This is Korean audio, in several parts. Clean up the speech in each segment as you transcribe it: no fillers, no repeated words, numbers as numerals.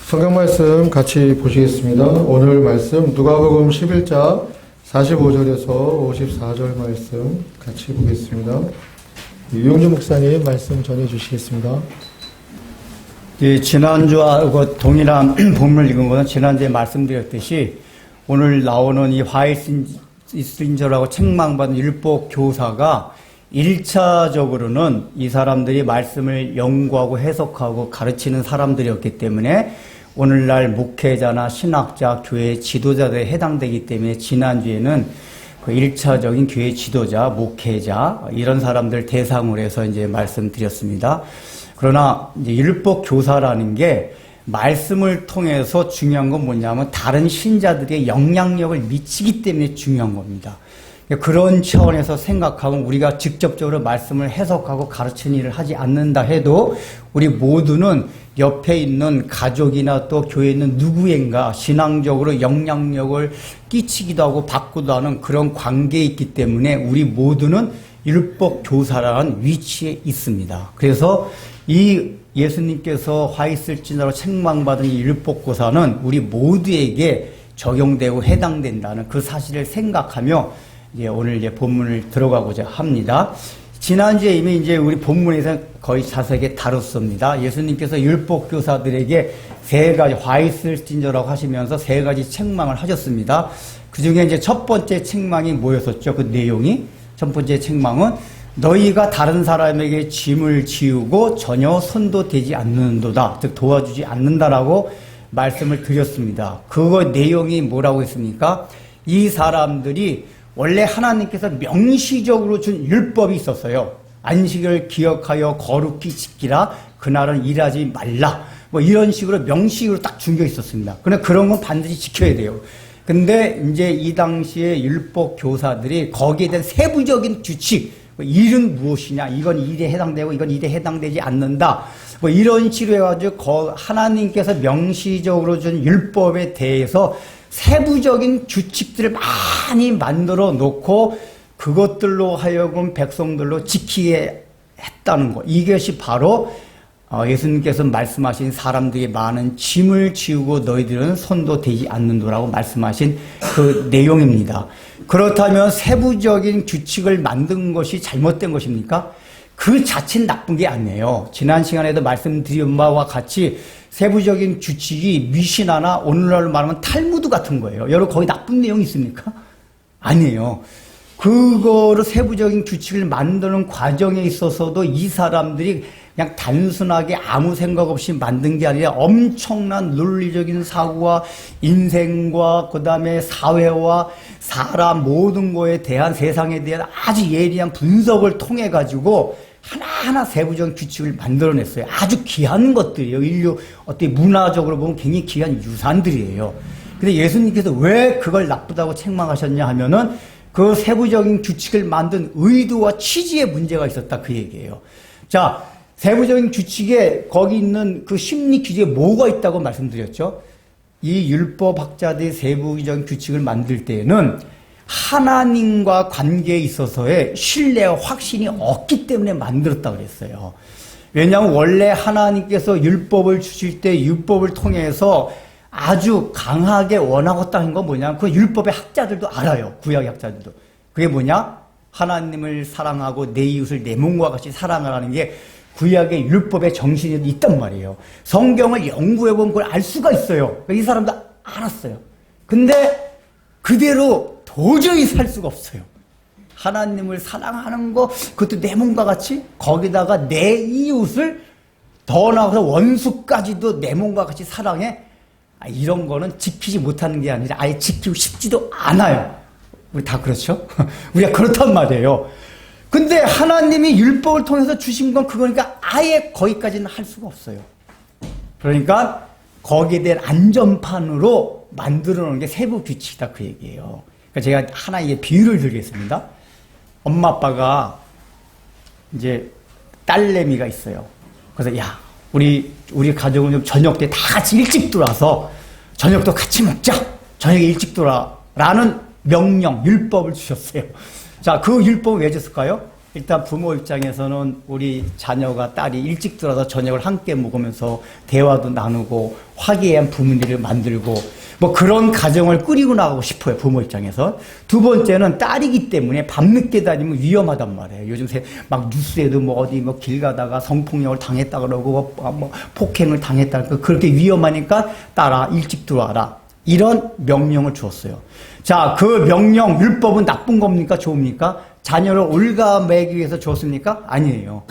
성경 말씀 같이 보시겠습니다. 오늘 말씀 누가복음 11장 45절에서 54절 말씀 같이 보겠습니다. 유용주 목사님 말씀 전해 주시겠습니다. 지난주하고 동일한 본문을 읽은 것은 지난주에 말씀드렸듯이 오늘 나오는 이 화이신저라고 책망받은 율법 교사가 1차적으로는 이 사람들이 말씀을 연구하고 해석하고 가르치는 사람들이었기 때문에 오늘날 목회자나 신학자, 교회 지도자들에 해당되기 때문에 지난주에는 그 1차적인 교회 지도자, 목회자 이런 사람들 대상으로 해서 이제 말씀드렸습니다. 그러나 이제 율법 교사라는 게 말씀을 통해서 중요한 건 뭐냐면 다른 신자들의 영향력을 미치기 때문에 중요한 겁니다. 그런 차원에서 생각하면 우리가 직접적으로 말씀을 해석하고 가르치는 일을 하지 않는다 해도 우리 모두는 옆에 있는 가족이나 또 교회에 있는 누구인가 신앙적으로 영향력을 끼치기도 하고 받기도 하는 그런 관계에 있기 때문에 우리 모두는 율법 교사라는 위치에 있습니다. 그래서 이 예수님께서 화 있을지라도 책망받은 이 율법 교사는 우리 모두에게 적용되고 해당된다는 그 사실을 생각하며 오늘 이제 본문을 들어가고자 합니다. 지난주에 이미 이제 우리 본문에서 거의 자세하게 다뤘습니다. 예수님께서 율법 교사들에게 세 가지 화 있을진저라고 하시면서 세 가지 책망을 하셨습니다. 그 중에 이제 첫 번째 책망이 뭐였었죠? 그 내용이 첫 번째 책망은 너희가 다른 사람에게 짐을 지우고 전혀 손도 대지 않는도다. 즉 도와주지 않는다라고 말씀을 드렸습니다. 그거 내용이 뭐라고 했습니까? 이 사람들이 원래 하나님께서 명시적으로 준 율법이 있었어요. 안식을 기억하여 거룩히 지키라. 그날은 일하지 말라. 뭐 이런 식으로 명시적으로 딱 준게 있었습니다. 그런데 그런 건 반드시 지켜야 돼요. 근데 이제 이 당시에 율법 교사들이 거기에 대한 세부적인 규칙, 일은 무엇이냐, 이건 일에 해당되고 이건 일에 해당되지 않는다. 뭐 이런 식으로 해가지고 하나님께서 명시적으로 준 율법에 대해서 세부적인 규칙들을 많이 만들어 놓고 그것들로 하여금 백성들로 지키게 했다는 것. 이것이 바로 예수님께서 말씀하신 사람들이 많은 짐을 지우고 너희들은 손도 대지 않는도라고 말씀하신 그 내용입니다. 그렇다면 세부적인 규칙을 만든 것이 잘못된 것입니까? 그 자체는 나쁜 게 아니에요. 지난 시간에도 말씀드린 바와 같이 세부적인 규칙이 미시나나 오늘날로 말하면 탈무드 같은 거예요. 여러분 거기 나쁜 내용이 있습니까? 아니에요. 그거를 세부적인 규칙을 만드는 과정에 있어서도 이 사람들이 그냥 단순하게 아무 생각 없이 만든 게 아니라 엄청난 논리적인 사고와 인생과 그 다음에 사회와 사람 모든 거에 대한 세상에 대한 아주 예리한 분석을 통해 가지고 하나하나 세부적인 규칙을 만들어냈어요. 아주 귀한 것들이에요. 인류 어떻게 문화적으로 보면 굉장히 귀한 유산들이에요. 근데 예수님께서 왜 그걸 나쁘다고 책망하셨냐 하면은 그 세부적인 규칙을 만든 의도와 취지에 문제가 있었다 그 얘기예요. 자, 세부적인 규칙에 거기 있는 그 심리 기준에 뭐가 있다고 말씀드렸죠? 이 율법학자들이 세부적인 규칙을 만들 때에는 하나님과 관계에 있어서의 신뢰와 확신이 없기 때문에 만들었다고 그랬어요. 왜냐하면 원래 하나님께서 율법을 주실 때 율법을 통해서 아주 강하게 원하겠다는 건 뭐냐면 그 율법의 학자들도 알아요. 구약의 학자들도. 그게 뭐냐? 하나님을 사랑하고 내 이웃을 내 몸과 같이 사랑하라는 게 구약의 율법의 정신이 있단 말이에요. 성경을 연구해보면 그걸 알 수가 있어요. 이 사람도 알았어요. 근데 그대로 도저히 살 수가 없어요. 하나님을 사랑하는 거, 그것도 내 몸과 같이, 거기다가 내 이웃을 더 나아가서 원수까지도 내 몸과 같이 사랑해. 이런 거는 지키지 못하는 게 아니라 아예 지키고 싶지도 않아요. 우리 다 그렇죠? 우리가 그렇단 말이에요. 근데 하나님이 율법을 통해서 주신 건 그거니까 아예 거기까지는 할 수가 없어요. 그러니까 거기에 대한 안전판으로 만들어 놓은 게 세부 규칙이다 그 얘기예요. 그러니까 제가 하나의 비유를 드리겠습니다. 엄마 아빠가 이제 딸내미가 있어요. 그래서 야, 우리 가족은 좀 저녁 때 다 같이 일찍 들어와서 저녁도 같이 먹자. 저녁에 일찍 들어와라는 명령, 율법을 주셨어요. 자, 그 율법을 왜 줬을까요? 일단 부모 입장에서는 우리 자녀가 딸이 일찍 들어서 저녁을 함께 먹으면서 대화도 나누고 화기애애한 부모님을 만들고 뭐 그런 가정을 꾸리고 나가고 싶어요. 부모 입장에서. 두 번째는 딸이기 때문에 밤늦게 다니면 위험하단 말이에요. 요즘 막 뉴스에도 뭐 어디 뭐 길 가다가 성폭력을 당했다 그러고 뭐 폭행을 당했다 그러고 그렇게 위험하니까 딸아 일찍 들어와라. 이런 명령을 주었어요. 자, 그 명령, 율법은 나쁜 겁니까? 좋습니까? 자녀를 올가매기 위해서 줬습니까? 아니에요.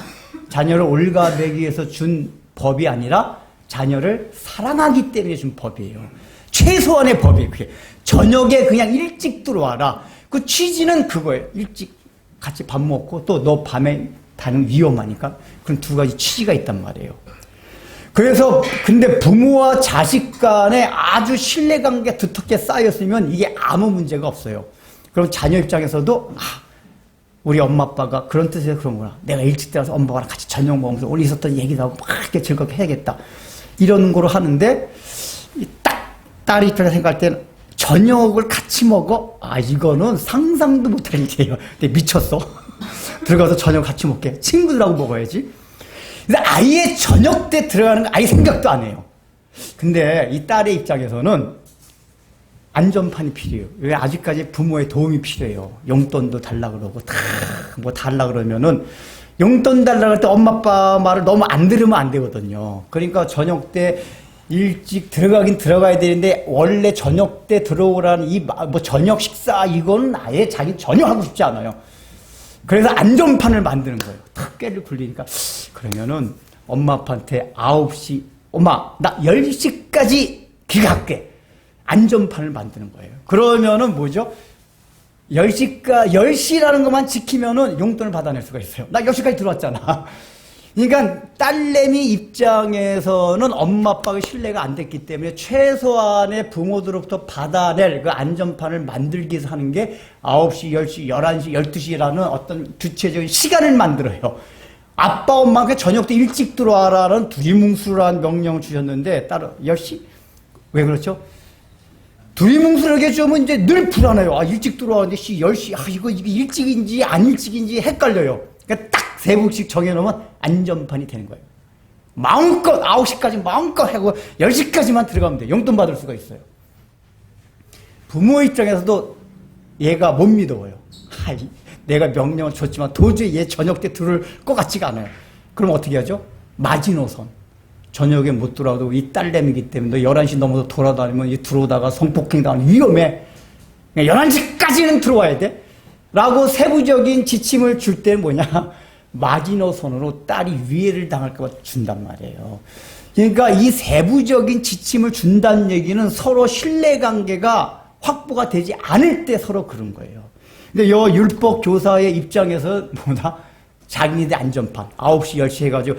자녀를 올가매기 위해서 준 법이 아니라 자녀를 사랑하기 때문에 준 법이에요. 최소한의 법이에요. 그게. 저녁에 그냥 일찍 들어와라. 그 취지는 그거예요. 일찍 같이 밥 먹고 또 너 밤에 다니면 위험하니까. 그런 두 가지 취지가 있단 말이에요. 그래서 근데 부모와 자식 간에 아주 신뢰관계가 두텁게 쌓였으면 이게 아무 문제가 없어요. 그럼 자녀 입장에서도 우리 엄마 아빠가 그런 뜻에서 그런구나. 내가 일찍 들어가서 엄마 아빠랑 같이 저녁 먹으면서 오늘 있었던 얘기도 하고 막 이렇게 즐겁게 해야겠다. 이런 거로 하는데 딱 딸이 입장에서 생각할 때는 저녁을 같이 먹어? 이거는 상상도 못할 일이에요. 근데 미쳤어. 들어가서 저녁 같이 먹게. 친구들하고 먹어야지. 근데 아예 저녁 때 들어가는 거 아예 생각도 안 해요. 근데 이 딸의 입장에서는 안전판이 필요해요. 왜 아직까지 부모의 도움이 필요해요. 용돈도 달라 그러고 뭐 달라 그러면은 용돈 달라 그럴 때 엄마 아빠 말을 너무 안 들으면 안 되거든요. 그러니까 저녁 때 일찍 들어가긴 들어가야 되는데 원래 저녁 때 들어오라는 이 뭐 저녁 식사 이거는 아예 자기 전혀 하고 싶지 않아요. 그래서 안전판을 만드는 거예요. 탁 깨를 굴리니까 그러면은 엄마 아빠한테 9시 엄마 나 10시까지 기각할게. 안전판을 만드는 거예요. 그러면은 뭐죠? 10시라는 것만 지키면은 용돈을 받아낼 수가 있어요. 나 10시까지 들어왔잖아. 그러니까 딸내미 입장에서는 엄마 아빠가 신뢰가 안 됐기 때문에 최소한의 부모들로부터 받아낼 그 안전판을 만들기 위해서 하는 게 9시, 10시, 11시, 12시라는 어떤 구체적인 시간을 만들어요. 아빠, 엄마가 저녁 때 일찍 들어와라는 두리뭉술한 명령을 주셨는데 따로 10시? 왜 그렇죠? 두리뭉술하게 주면 이제 늘 불안해요. 일찍 들어왔는데 10시, 이거 일찍인지 안 일찍인지 헷갈려요. 그러니까 딱 세 분씩 정해놓으면 안전판이 되는 거예요. 마음껏 9시까지 마음껏 하고 10시까지만 들어가면 돼요. 용돈 받을 수가 있어요. 부모 입장에서도 얘가 못 믿어요. 내가 명령을 줬지만 도저히 얘 저녁 때 들을 것 같지가 않아요. 그럼 어떻게 하죠? 마지노선. 저녁에 못 들어와도 이 딸내미기 때문에 너 11시 넘어서 돌아다니면 들어오다가 성폭행 당하면 위험해. 11시까지는 들어와야 돼. 라고 세부적인 지침을 줄 때는 뭐냐? 마지노선으로 딸이 위해를 당할까 봐 준단 말이에요. 그러니까 이 세부적인 지침을 준다는 얘기는 서로 신뢰관계가 확보가 되지 않을 때 서로 그런 거예요. 근데 요 율법 교사의 입장에서 뭐다? 자기네들 안전판 9시 10시 해가지고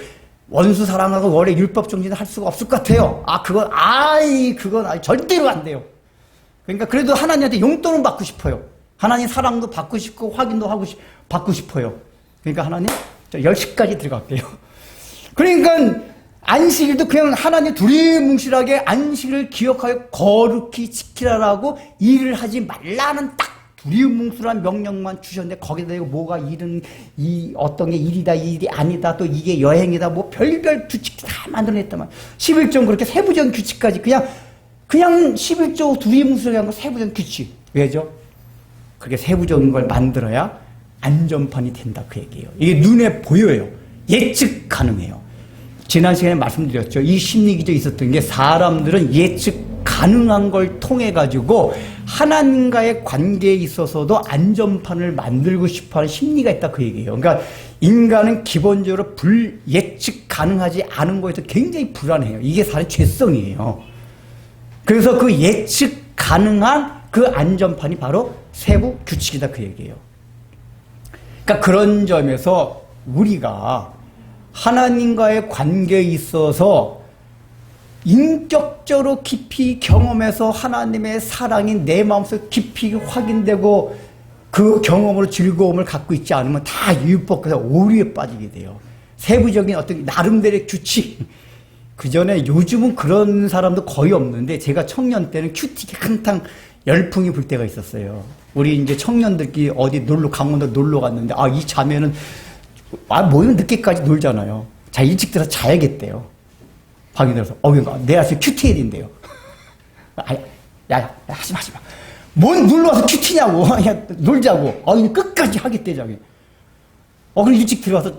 원수 사랑하고 원래 율법 정지는 할 수가 없을 것 같아요. 그건 절대로 안 돼요. 그러니까 그래도 하나님한테 용돈은 받고 싶어요. 하나님 사랑도 받고 싶고 확인도 받고 싶어요. 그러니까 하나님 10시까지 들어갈게요. 그러니까 안식일도 그냥 하나님 두리뭉실하게 안식을 기억하여 거룩히 지키라라고 일을 하지 말라는 딱 두리뭉술한 명령만 주셨는데 거기다 이거 뭐가 일은 어떤 게 일이다 일이 아니다 또 이게 여행이다 뭐 별별 규칙 다 만들어냈단 말이야. 11조 그렇게 세부적인 규칙까지 그냥 11조 두리뭉술하게 한 거 세부적인 규칙. 왜죠? 그렇게 세부적인 걸 만들어야 안전판이 된다 그 얘기예요. 이게 눈에 보여요. 예측 가능해요. 지난 시간에 말씀드렸죠. 이 심리기적이 있었던 게 사람들은 예측 가능한 걸 통해 가지고 하나님과의 관계에 있어서도 안전판을 만들고 싶어하는 심리가 있다 그 얘기예요. 그러니까 인간은 기본적으로 예측 가능하지 않은 거에서 굉장히 불안해요. 이게 사람의 죄성이에요. 그래서 그 예측 가능한 그 안전판이 바로 세부 규칙이다 그 얘기예요. 그러니까 그런 점에서 우리가 하나님과의 관계에 있어서 인격적으로 깊이 경험해서 하나님의 사랑이 내 마음속에 깊이 확인되고 그 경험으로 즐거움을 갖고 있지 않으면 다 율법에서 오류에 빠지게 돼요. 세부적인 어떤 나름대로의 규칙. 그 전에 요즘은 그런 사람도 거의 없는데 제가 청년 때는 큐티가 한탕 열풍이 불 때가 있었어요. 우리 이제 청년들끼리 어디 강원도 놀러 갔는데, 이 자매는, 모이면 늦게까지 놀잖아요. 자, 일찍 들어서 자야겠대요. 방에 들어서. 내 아침에 큐티엘인데요. 야, 하지 마. 뭔 놀러와서 큐티냐고. 야, 놀자고. 끝까지 하겠대, 자기. 그럼 일찍 들어와서,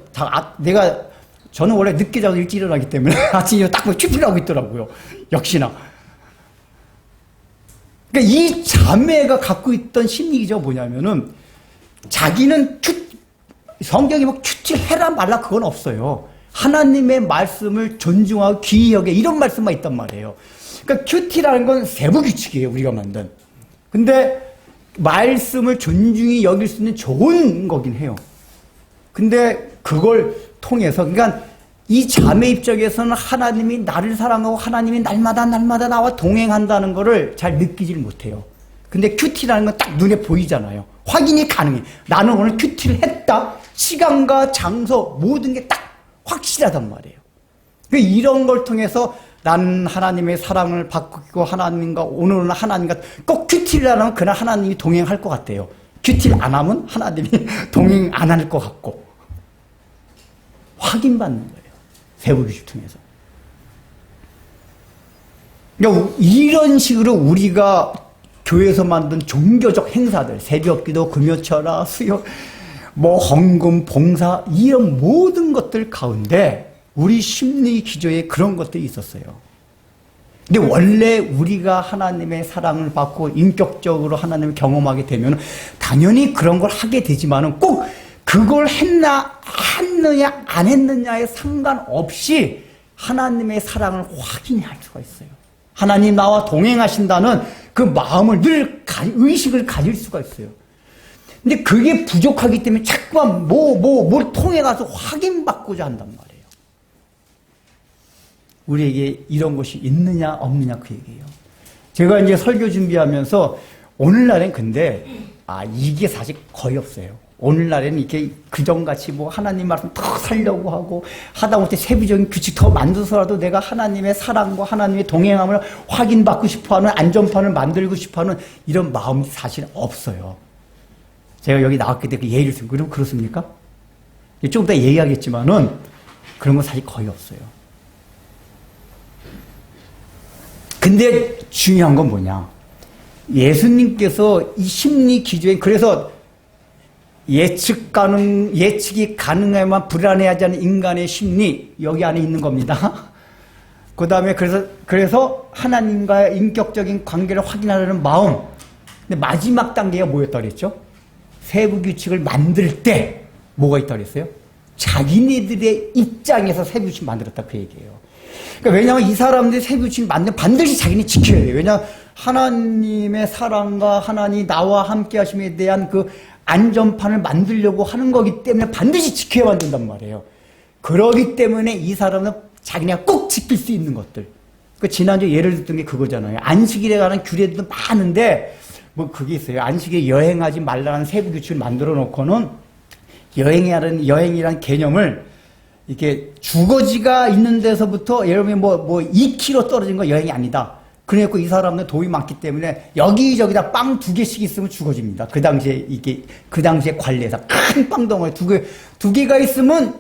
저는 원래 늦게 자서 일찍 일어나기 때문에 아침에 딱 큐티를 하고 있더라고요. 역시나. 그러니까 이 자매가 갖고 있던 심리가 뭐냐면은, 자기는 성경이 큐티 해라 말라 그건 없어요. 하나님의 말씀을 존중하고 귀히 여겨 이런 말씀만 있단 말이에요. 그러니까 큐티라는 건 세부 규칙이에요, 우리가 만든. 근데 말씀을 존중히 여길 수 있는 좋은 거긴 해요. 근데 그걸 통해서, 그러니까 이 자매 입장에서는 하나님이 나를 사랑하고 하나님이 날마다 나와 동행한다는 거를 잘 느끼질 못해요. 근데 큐티라는 건 딱 눈에 보이잖아요. 확인이 가능해. 나는 오늘 큐티를 했다. 시간과 장소 모든 게 딱 확실하단 말이에요. 이런 걸 통해서 난 하나님의 사랑을 받고 있고 하나님과 오늘은 하나님과 꼭 큐티를 안 하면 그날 하나님이 동행할 것 같아요. 큐티를 안 하면 하나님이 동행 안 할 것 같고 확인받는 거예요. 세부규칙 통해서. 그러니까 이런 식으로 우리가 교회에서 만든 종교적 행사들, 새벽기도, 금요철야, 수요, 헌금, 봉사 이런 모든 것들 가운데 우리 심리 기조에 그런 것들이 있었어요. 근데 원래 우리가 하나님의 사랑을 받고 인격적으로 하나님을 경험하게 되면 당연히 그런 걸 하게 되지만은 꼭 그걸 했느냐 안 했느냐에 상관없이 하나님의 사랑을 확인할 수가 있어요. 하나님 나와 동행하신다는 그 마음을 늘 의식을 가질 수가 있어요. 근데 그게 부족하기 때문에 자꾸만 뭘 통해 가서 확인받고자 한단 말이에요. 우리에게 이런 것이 있느냐 없느냐 그 얘기예요. 제가 이제 설교 준비하면서 오늘날엔 근데 이게 사실 거의 없어요. 오늘날에는 이렇게 그전같이 하나님 말씀 더 살려고 하고 하다못해 세부적인 규칙 더 만들어서라도 내가 하나님의 사랑과 하나님의 동행함을 확인받고 싶어하는 안전판을 만들고 싶어하는 이런 마음이 사실 없어요. 제가 여기 나왔기 때문에 예의를 쓰고 그럼 그렇습니까? 조금 이따 얘기하겠지만은 그런 건 사실 거의 없어요. 근데 중요한 건 뭐냐? 예수님께서 이 심리 기조에 그래서 예측이 가능해야만 불안해하지 않는 인간의 심리 여기 안에 있는 겁니다. 그 다음에 그래서 하나님과의 인격적인 관계를 확인하려는 마음. 근데 마지막 단계가 뭐였다 그랬죠? 세부 규칙을 만들 때 뭐가 있다 그랬어요? 자기네들의 입장에서 세부 규칙을 만들었다 그 얘기예요. 그러니까 왜냐하면 이 사람들이 세부 규칙을 만들면 반드시 자기네 지켜야 돼요. 왜냐하면 하나님의 사랑과 하나님 나와 함께 하심에 대한 그 안전판을 만들려고 하는 거기 때문에 반드시 지켜야만 된단 말이에요. 그러기 때문에 이 사람은 자기네가 꼭 지킬 수 있는 것들. 지난주에 예를 들었던 게 그거잖아요. 안식일에 관한 규례도 많은데 그게 있어요. 안식일에 여행하지 말라는 세부 규칙을 만들어 놓고는 여행이라는 개념을 이렇게 주거지가 있는 데서부터 예를 들면 2km 떨어진 거 여행이 아니다. 그래갖고 이 사람은 돈이 많기 때문에 여기저기다 빵 2개씩 있으면 주거지입니다. 그 당시에 관리해서 큰 빵 덩어리 두 개가 있으면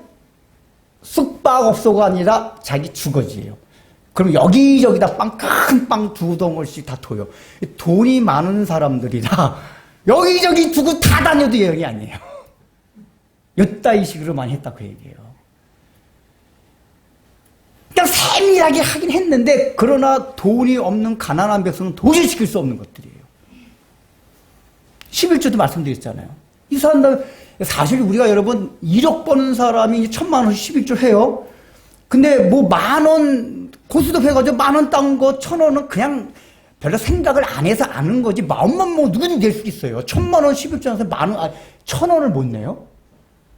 숙박업소가 아니라 자기 주거지예요. 그럼 여기저기다 큰 빵 2덩어리씩 다 둬요. 돈이 많은 사람들이라 여기저기 두고 다 다녀도 여행이 아니에요. 이따위 식으로 많이 했다 그 얘기예요. 그냥 세밀하게 하긴 했는데 그러나 돈이 없는 가난한 백성은 도저히 지킬 수 없는 것들이에요. 11조도 말씀드렸잖아요. 이 사람들 사실 우리가 여러분 1억 버는 사람이 1,000만 원씩 11조 해요. 근데 10,000원 고스톱 해가지고 10,000원 딴 거 1,000원은 그냥 별로 생각을 안 해서 아는 거지 마음만 누구든 낼 수 있어요. 1,000만 원 11조에서 1,000원을 못 내요?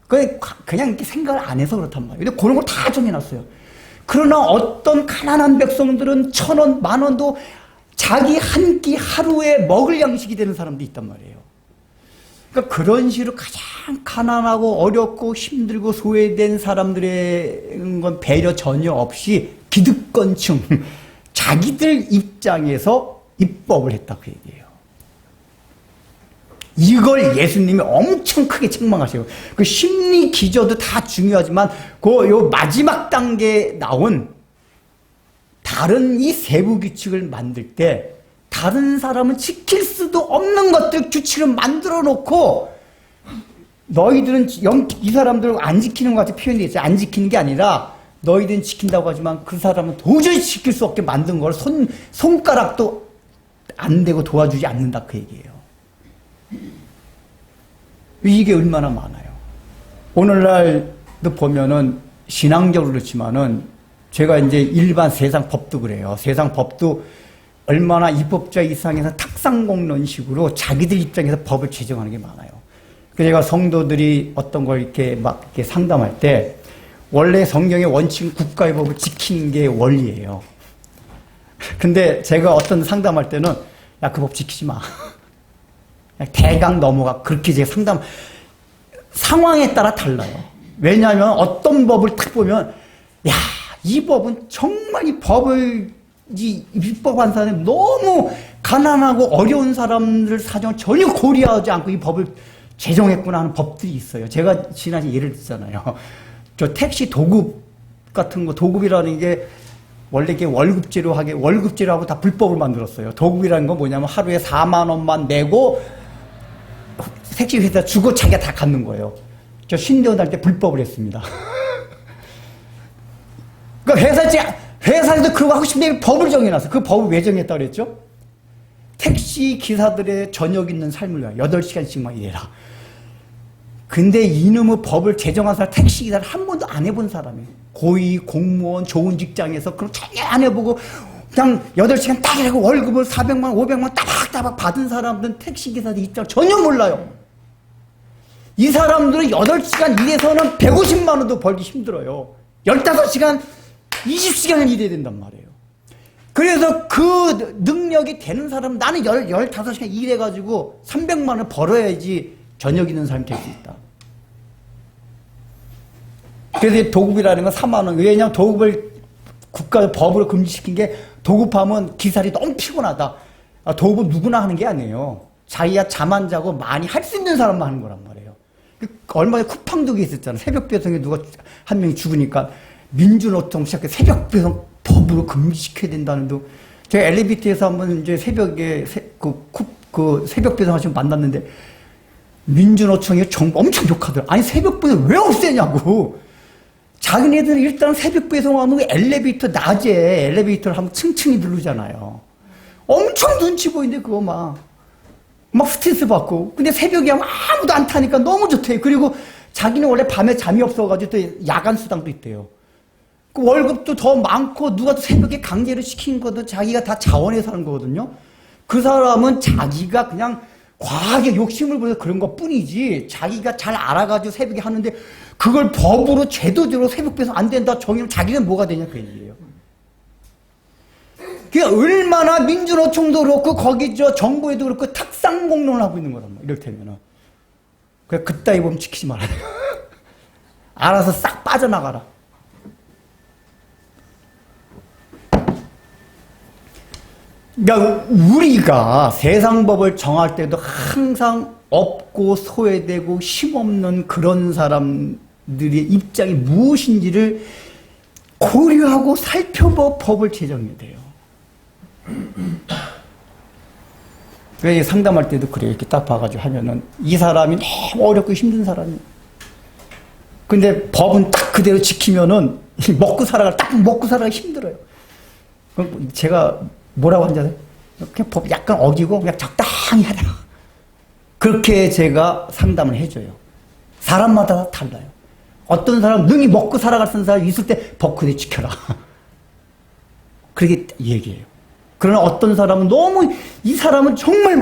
그냥 이렇게 생각을 안 해서 그렇단 말이에요. 근데 그런 걸 다 정해놨어요. 그러나 어떤 가난한 백성들은 1,000원, 10,000원도 자기 한 끼 하루에 먹을 양식이 되는 사람도 있단 말이에요. 그러니까 그런 식으로 가장 가난하고 어렵고 힘들고 소외된 사람들의 건 배려 전혀 없이 기득권층, 자기들 입장에서 입법을 했다 그 얘기예요. 이걸 예수님이 엄청 크게 책망하세요. 그 심리 기저도 다 중요하지만 요 마지막 단계에 나온 다른 이 세부 규칙을 만들 때 다른 사람은 지킬 수도 없는 것들 규칙을 만들어 놓고 너희들은 이 사람들은 안 지키는 것 같이 표현되어 있어요. 안 지키는 게 아니라 너희들은 지킨다고 하지만 그 사람은 도저히 지킬 수 없게 만든 걸 손가락도 안 대고 도와주지 않는다 그 얘기예요. 이게 얼마나 많아요. 오늘날도 보면은 신앙적으로 그렇지만은 제가 이제 일반 세상 법도 그래요. 세상 법도 얼마나 입법자 이상에서 탁상공론식으로 자기들 입장에서 법을 제정하는 게 많아요. 그래서 제가 성도들이 어떤 걸 이렇게 막 이렇게 상담할 때 원래 성경의 원칙은 국가의 법을 지키는 게 원리예요. 근데 제가 어떤 상담할 때는 야, 그 법 지키지 마. 대강 넘어가. 그렇게 제가 상황에 따라 달라요. 왜냐하면 어떤 법을 딱 보면 야, 이 법은 정말 이 법을 입법한 사람이 너무 가난하고 어려운 사람들 사정을 전혀 고려하지 않고 이 법을 제정했구나 하는 법들이 있어요. 제가 지난주에 예를 들었잖아요. 저 택시 도급 같은 거, 도급이라는 게 원래 이게 월급제로 하고 다 불법을 만들었어요. 도급이라는 건 뭐냐면 하루에 4만 원만 내고 택시 회사 주고 자기가 다 갖는 거예요. 저 신대원 할 때 불법을 했습니다. 그러니까 회사에도 그거 하고 싶은데 법을 정해놨어. 그 법을 왜 정했다고 그랬죠? 택시 기사들의 저녁 있는 삶을 위하여 8시간씩만 일해라. 근데 이놈의 법을 제정한 사람, 택시 기사를 한 번도 안 해본 사람이에요. 고위, 공무원, 좋은 직장에서 그럼 전혀 안 해보고 그냥 8시간 딱 일하고 월급을 400만 원, 500만 원 따박따박 받은 사람들은 택시 기사들 입장 전혀 몰라요. 이 사람들은 8시간 일해서는 150만 원도 벌기 힘들어요. 15시간, 20시간을 일해야 된단 말이에요. 그래서 그 능력이 되는 사람은 나는 15시간 일해가지고 300만 원 벌어야지 저녁 있는 사람이 될 수 있다. 그래서 도급이라는 건 3만 원. 왜냐하면 도급을 국가 법으로 금지시킨 게 도급하면 기사들이 너무 피곤하다. 도급은 누구나 하는 게 아니에요. 자기가 잠 안 자고 많이 할 수 있는 사람만 하는 거란 말이에요. 얼마 전에 쿠팡독이 있었잖아요. 새벽 배송에 누가 한 명이 죽으니까 민주노총 시작해 새벽 배송 법으로 금지시켜야 된다는데 제가 엘리베이터에서 한번 이제 새벽에 새벽 배송 하시면 만났는데 민주노총이 엄청 욕하더라고요. 아니 새벽 배송 왜 없애냐고. 자기네들은 일단 새벽 배송하는 거 엘리베이터 낮에 엘리베이터를 하면 층층이 누르잖아요. 엄청 눈치 보이는데 그거 막 스트레스 받고. 근데 새벽에 하면 아무도 안 타니까 너무 좋대요. 그리고 자기는 원래 밤에 잠이 없어가지고 또 야간 수당도 있대요. 그 월급도 더 많고 누가 또 새벽에 강제로 시킨 것도 자기가 다 자원해서 하는 거거든요. 그 사람은 자기가 그냥 과하게 욕심을 부려서 그런 것 뿐이지 자기가 잘 알아가지고 새벽에 하는데 그걸 법으로 제도대로 새벽 배송 안 된다 정의면 자기는 뭐가 되냐 그 얘기예요. 그게 얼마나 민주노총도 그렇고 거기 정부에도 그렇고 탁상공론을 하고 있는 거란 말이야. 이렇다면은 그래 그따위 보면 지키지 말아요. 알아서 싹 빠져나가라. 그러니까 우리가 세상 법을 정할 때도 항상 없고 소외되고 힘없는 그런 사람들의 입장이 무엇인지를 고려하고 살펴보 법을 제정해야 돼요. 그래서 상담할 때도 그래요. 이렇게 딱 봐가지고 하면은 이 사람이 너무 어렵고 힘든 사람이. 근데 법은 딱 그대로 지키면은 먹고 살아가기 힘들어요. 그럼 제가 뭐라고 하는지 아세요? 그냥 법 약간 어기고 그냥 적당히 하라. 그렇게 제가 상담을 해줘요. 사람마다 달라요. 어떤 사람 능히 먹고 살아갈 수 있는 사람이 있을 때 법 그대로 지켜라. 그렇게 얘기해요. 그러나 어떤 사람은 너무 이 사람은 정말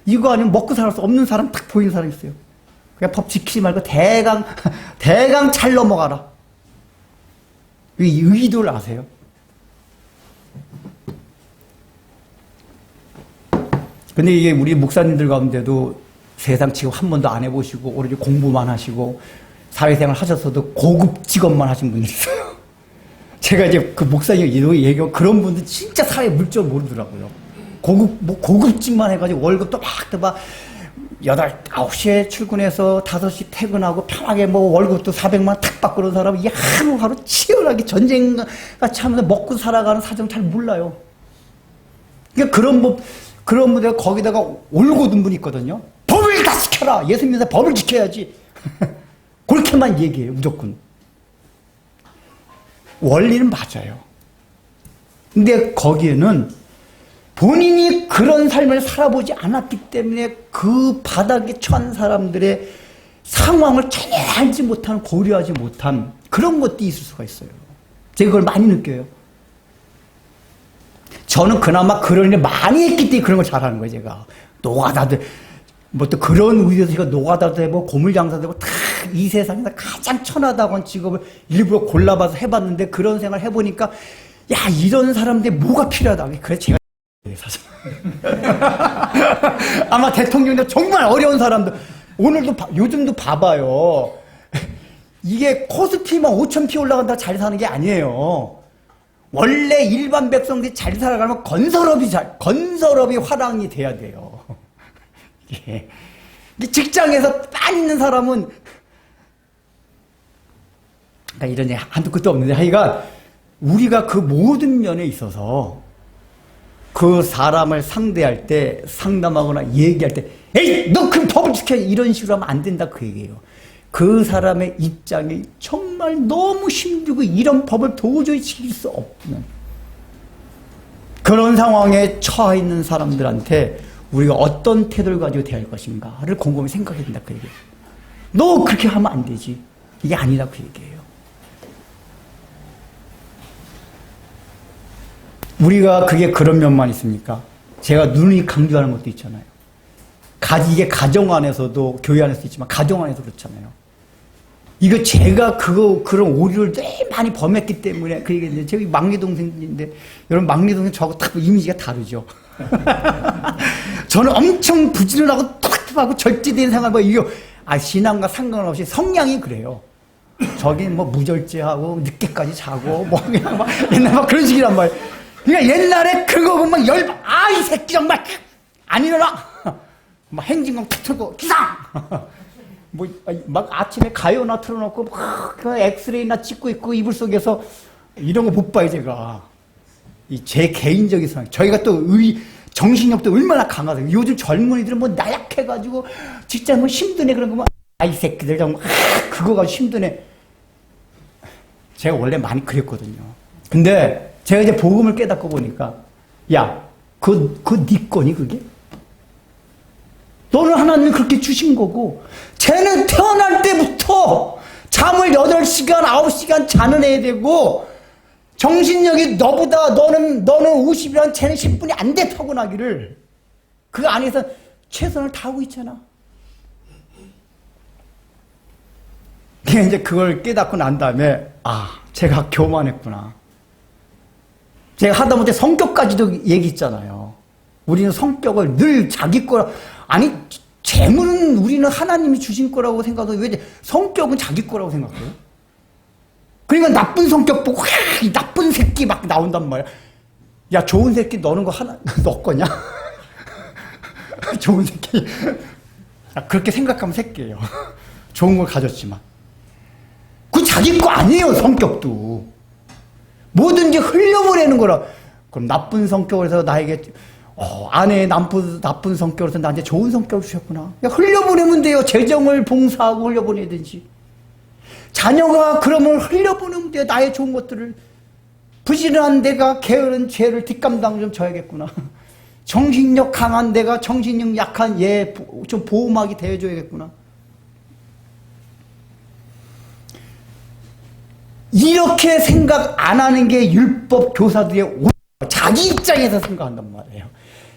이거 아니면 먹고 살아갈 수 없는 사람 딱 보이는 사람이 있어요. 그냥 법 지키지 말고 대강 잘 넘어가라. 이 의도를 아세요? 근데 이게 우리 목사님들 가운데도 세상 취업 한 번도 안 해보시고 오로지 공부만 하시고 사회생활 하셨어도 고급 직업만 하신 분이 있어요. 제가 이제 그 목사님 얘기하고 그런 분들 진짜 사회 물정 모르더라고요. 고급직만 해가지고 월급도 막 9시에 출근해서 5시 퇴근하고 편하게 뭐 월급도 400만 원 탁 받고 그런 사람은 이 하루하루 치열하게 전쟁같이 하면서 먹고 살아가는 사정 잘 몰라요. 그러니까 그런 분들 거기다가 올고든 분이 있거든요. 법을 다 지켜라! 예수님께서 법을 지켜야지. 그렇게만 얘기해요, 무조건. 원리는 맞아요. 근데 거기에는 본인이 그런 삶을 살아보지 않았기 때문에 그 바닥에 처한 사람들의 상황을 전혀 알지 못한, 고려하지 못한 그런 것도 있을 수가 있어요. 제가 그걸 많이 느껴요. 저는 그나마 그런 일을 많이 했기 때문에 그런 걸 잘하는 거예요, 제가. 노가다도, 뭐 또 그런 의미에서 제가 노가다도 해보고 고물장사도 해보고 다 이 세상에서 가장 천하다고 한 직업을 일부러 골라봐서 해봤는데 그런 생활 해보니까 야, 이런 사람들이 뭐가 필요하다. 그래, 제가 사실. 아마 대통령도 정말 어려운 사람들, 오늘도, 요즘도 봐봐요. 이게 코스피만 5,000피 올라간다 잘 사는 게 아니에요. 원래 일반 백성들이 잘 살아가면 건설업이 화랑이 돼야 돼요. 예. 직장에서 딱 있는 사람은, 그러니까 이런 얘기 한두 끝도 없는데, 하여간, 우리가 그 모든 면에 있어서, 그 사람을 상대할 때, 상담하거나 얘기할 때, 에이! 너 그 법을 지켜! 이런 식으로 하면 안 된다, 그 얘기예요. 그 사람의 입장이 정말 너무 힘들고 이런 법을 도저히 지킬 수 없는 그런 상황에 처해 있는 사람들한테 우리가 어떤 태도를 가지고 대할 것인가를 곰곰이 생각해야 된다, 그 얘기예요. 너 그렇게 하면 안 되지. 이게 아니라 그 얘기예요. 우리가 그게 그런 면만 있습니까? 제가 눈이 강조하는 것도 있잖아요. 이게 가정 안에서도 교회 안에서도 있지만 가정 안에서 그렇잖아요. 이거 제가 그런 오류를 되게 많이 범했기 때문에 그 얘기인데, 제가 막내 동생인데, 여러분 막내 동생 저하고 딱 이미지가 다르죠. 저는 엄청 부지런하고 톡톡하고 절제된 생활, 이거, 신앙과 상관없이 성향이 그래요. 저긴 뭐 무절제하고 늦게까지 자고, 뭐, 그냥 막, 옛날 막 그런 식이란 말이에요. 그러니까 옛날에 그거 보면 이 새끼 정말 안 일어나! 막 행진곡 탁 틀고, 기상! 막 아침에 가요나 틀어놓고, 막 엑스레이나 찍고 있고, 이불 속에서 이런 거 못 봐요, 제가. 제 개인적인 상황. 저희가 또 정신력도 얼마나 강하세요. 요즘 젊은이들은 뭐 나약해가지고, 진짜 뭐 힘드네, 그런 거 뭐, 이 새끼들 정말, 그거 가지고 힘드네. 제가 원래 많이 그랬거든요. 근데, 제가 이제 복음을 깨닫고 보니까, 야, 네 거니, 그게? 너는 하나님이 그렇게 주신 거고, 쟤는 태어날 때부터 잠을 8시간, 9시간 자는 애 되고, 정신력이 너는 50이란 쟤는 10분이 안 돼, 타고나기를. 그 안에서 최선을 다하고 있잖아. 이제 그걸 깨닫고 난 다음에, 제가 교만했구나. 제가 하다못해 성격까지도 얘기했잖아요. 우리는 성격을 늘 자기 거라, 재물은 우리는 하나님이 주신 거라고 생각하고, 왜 성격은 자기 거라고 생각해요? 그러니까 나쁜 성격 보고, 이 나쁜 새끼 막 나온단 말이야. 야, 좋은 새끼 너는 거 하나, 너 거냐? 좋은 새끼. 그렇게 생각하면 새끼예요. 좋은 걸 가졌지만. 그건 자기 거 아니에요, 성격도. 뭐든지 흘려보내는 거라. 그럼 나쁜 성격을 해서 나에게, 아내의 나쁜 성격으로 해서 나한테 좋은 성격을 주셨구나. 흘려보내면 돼요. 재정을 봉사하고 흘려보내든지. 자녀가 그러면 흘려보내면 돼요. 나의 좋은 것들을. 부지런한 내가 게으른 죄를 뒷감당 좀 져야겠구나. 정신력 강한 내가 정신력 약한 얘 좀 보호막이 되어줘야겠구나. 이렇게 생각 안 하는 게 율법 교사들의 자기 입장에서 생각한단 말이에요.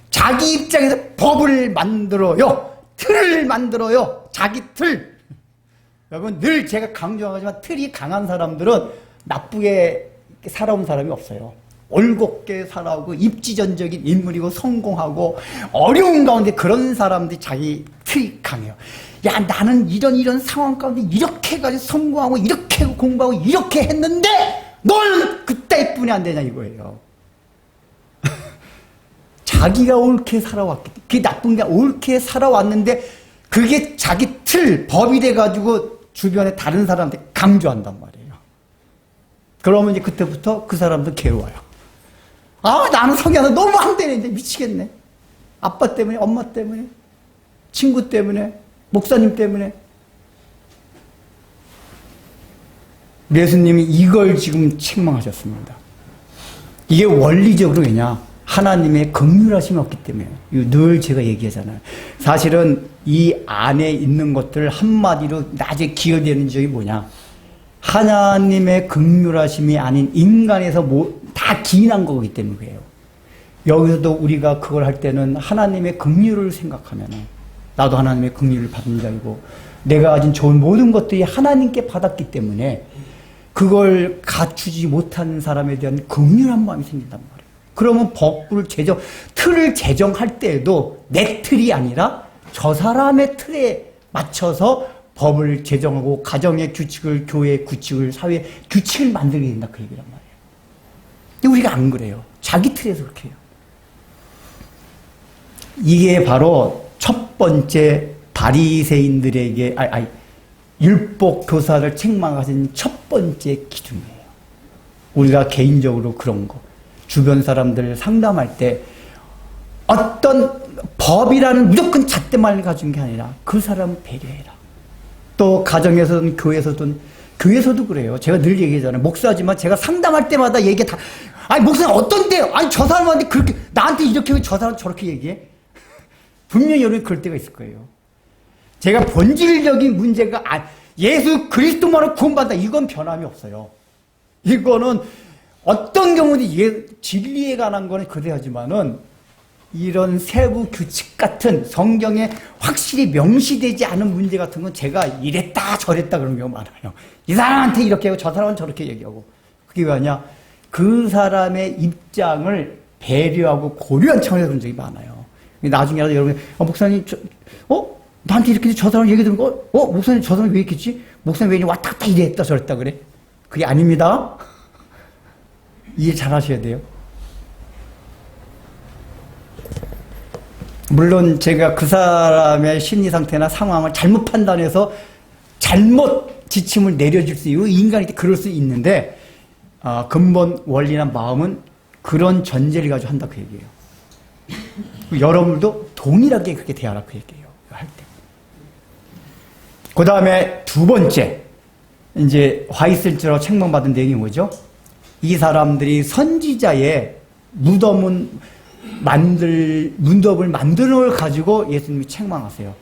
자기 입장에서 법을 만들어요. 틀을 만들어요. 자기 틀. 여러분 늘 제가 강조하지만 틀이 강한 사람들은 나쁘게 살아온 사람이 없어요. 올곧게 살아오고 입지전적인 인물이고 성공하고 어려운 가운데 그런 사람들이 자기 틀이 강해요. 야, 나는 이런 상황 가운데 이렇게 해가지고 성공하고 이렇게 공부하고 이렇게 했는데 너는 그때뿐이 안 되냐 이거예요. 자기가 옳게 살아왔기 때문에. 그게 나쁜 게 옳게 살아왔는데 그게 자기 틀, 법이 돼가지고 주변에 다른 사람한테 강조한단 말이에요. 그러면 이제 그때부터 그 사람도 괴로워요. 아, 나는 성향은 너무 안 되는데 미치겠네. 아빠 때문에, 엄마 때문에, 친구 때문에, 목사님 때문에. 예수님이 이걸 지금 책망하셨습니다. 이게 원리적으로 왜냐? 하나님의 긍휼하심이 없기 때문에. 늘 제가 얘기하잖아요. 사실은 이 안에 있는 것들 한마디로 낮에 기여되는 점이 뭐냐? 하나님의 긍휼하심이 아닌 인간에서 다 기인한 거기 때문에 그래요. 여기서도 우리가 그걸 할 때는 하나님의 긍휼을 생각하면 나도 하나님의 긍휼을 받은 자이고 내가 가진 좋은 모든 것들이 하나님께 받았기 때문에 그걸 갖추지 못한 사람에 대한 긍휼한 마음이 생긴단 말이에요. 그러면 법을 틀을 제정할 때에도 내 틀이 아니라 저 사람의 틀에 맞춰서 법을 제정하고 가정의 규칙을, 교회의 규칙을, 사회의 규칙을 만들게 된다 그 얘기란 말이에요. 근데 우리가 안 그래요. 자기 틀에서 그렇게 해요. 이게 바로 첫 번째 바리새인들에게 율법 교사를 책망하신 첫 번째 기준이에요. 우리가 개인적으로 그런 거 주변 사람들 상담할 때 어떤 법이라는 무조건 잣대만을 가진 게 아니라 그 사람을 배려해라. 또 가정에서든 교회에서도 그래요. 제가 늘 얘기하잖아요. 목사지만 제가 상담할 때마다 얘기 다 목사님 어떤데요? 저 사람한테 그렇게 나한테 이렇게 왜 저 사람 저렇게 얘기해? 분명히 여러분 그럴 때가 있을 거예요. 제가 본질적인 문제가 예수 그리스도만으로 구원받다 이건 변함이 없어요. 이거는 어떤 경우든 진리에 관한 거는 그래야지만은 이런 세부 규칙 같은 성경에 확실히 명시되지 않은 문제 같은 건 제가 이랬다 저랬다 그런 경우가 많아요. 이 사람한테 이렇게 하고 저 사람은 저렇게 얘기하고. 그게 왜냐? 그 사람의 입장을 배려하고 고려한 차원에서 그런 적이 많아요. 나중에라도 여러분이 목사님 나한테 이렇게 저 사람 얘기 들은 거 목사님 저 사람 왜 이랬겠지? 목사님 왜 왔다 갔다 이랬다 저랬다 그래? 그게 아닙니다. 이해 잘 하셔야 돼요. 물론 제가 그 사람의 심리 상태나 상황을 잘못 판단해서 잘못 지침을 내려줄 수 있고 인간이 그럴 수 있는데 근본 원리나 마음은 그런 전제를 가지고 한다 그 얘기예요. 여러분도 동일하게 그렇게 대하라 그 얘기예요. 할 때. 그 다음에 두 번째 이제 화이슬처럼 책망받은 내용이 뭐죠? 이 사람들이 선지자의 무덤을 만드는 걸 가지고 예수님이 책망하세요.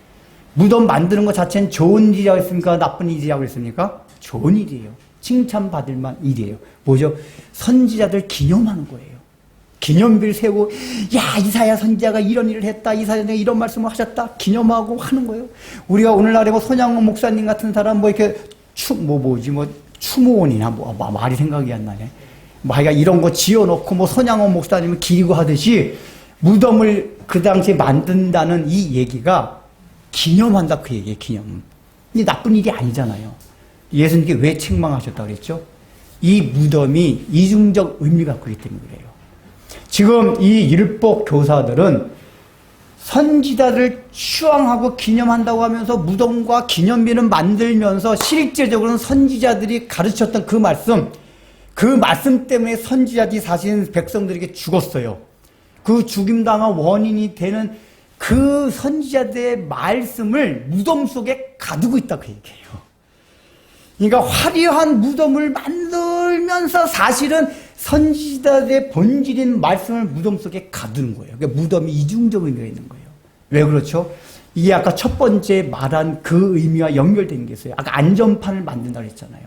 무덤 만드는 것 자체는 좋은 일이라고 했습니까? 나쁜 일이라고 했습니까? 좋은 일이에요. 칭찬받을 만한 일이에요. 뭐죠? 선지자들 기념하는 거예요. 기념비를 세우고 이사야 선지자가 이런 일을 했다. 이사야가 이런 말씀을 하셨다. 기념하고 하는 거예요. 우리가 오늘날에 손양원 목사님 같은 사람 이렇게 추모원이나 말이 생각이 안 나네. 이런 거 지어놓고 손양원 목사님을 기리고 하듯이 무덤을 그 당시에 만든다는 이 얘기가 기념한다 그 얘기예요. 기념. 이게 나쁜 일이 아니잖아요. 예수님께 왜 책망하셨다고 그랬죠? 이 무덤이 이중적 의미가 갖고 있기 때문에 그래요. 지금 이 율법 교사들은 선지자를 추앙하고 기념한다고 하면서 무덤과 기념비를 만들면서 실제적으로는 선지자들이 가르쳤던 그 말씀 때문에 선지자들이 사실은 백성들에게 죽었어요. 그 죽임당한 원인이 되는 그 선지자들의 말씀을 무덤 속에 가두고 있다 그 얘기예요. 그러니까 화려한 무덤을 만들면서 사실은 선지자들의 본질인 말씀을 무덤 속에 가두는 거예요. 그러니까 무덤이 이중적 의미가 있는 거예요. 왜 그렇죠? 이게 아까 첫 번째 말한 그 의미와 연결된 게 있어요. 아까 안전판을 만든다고 했잖아요.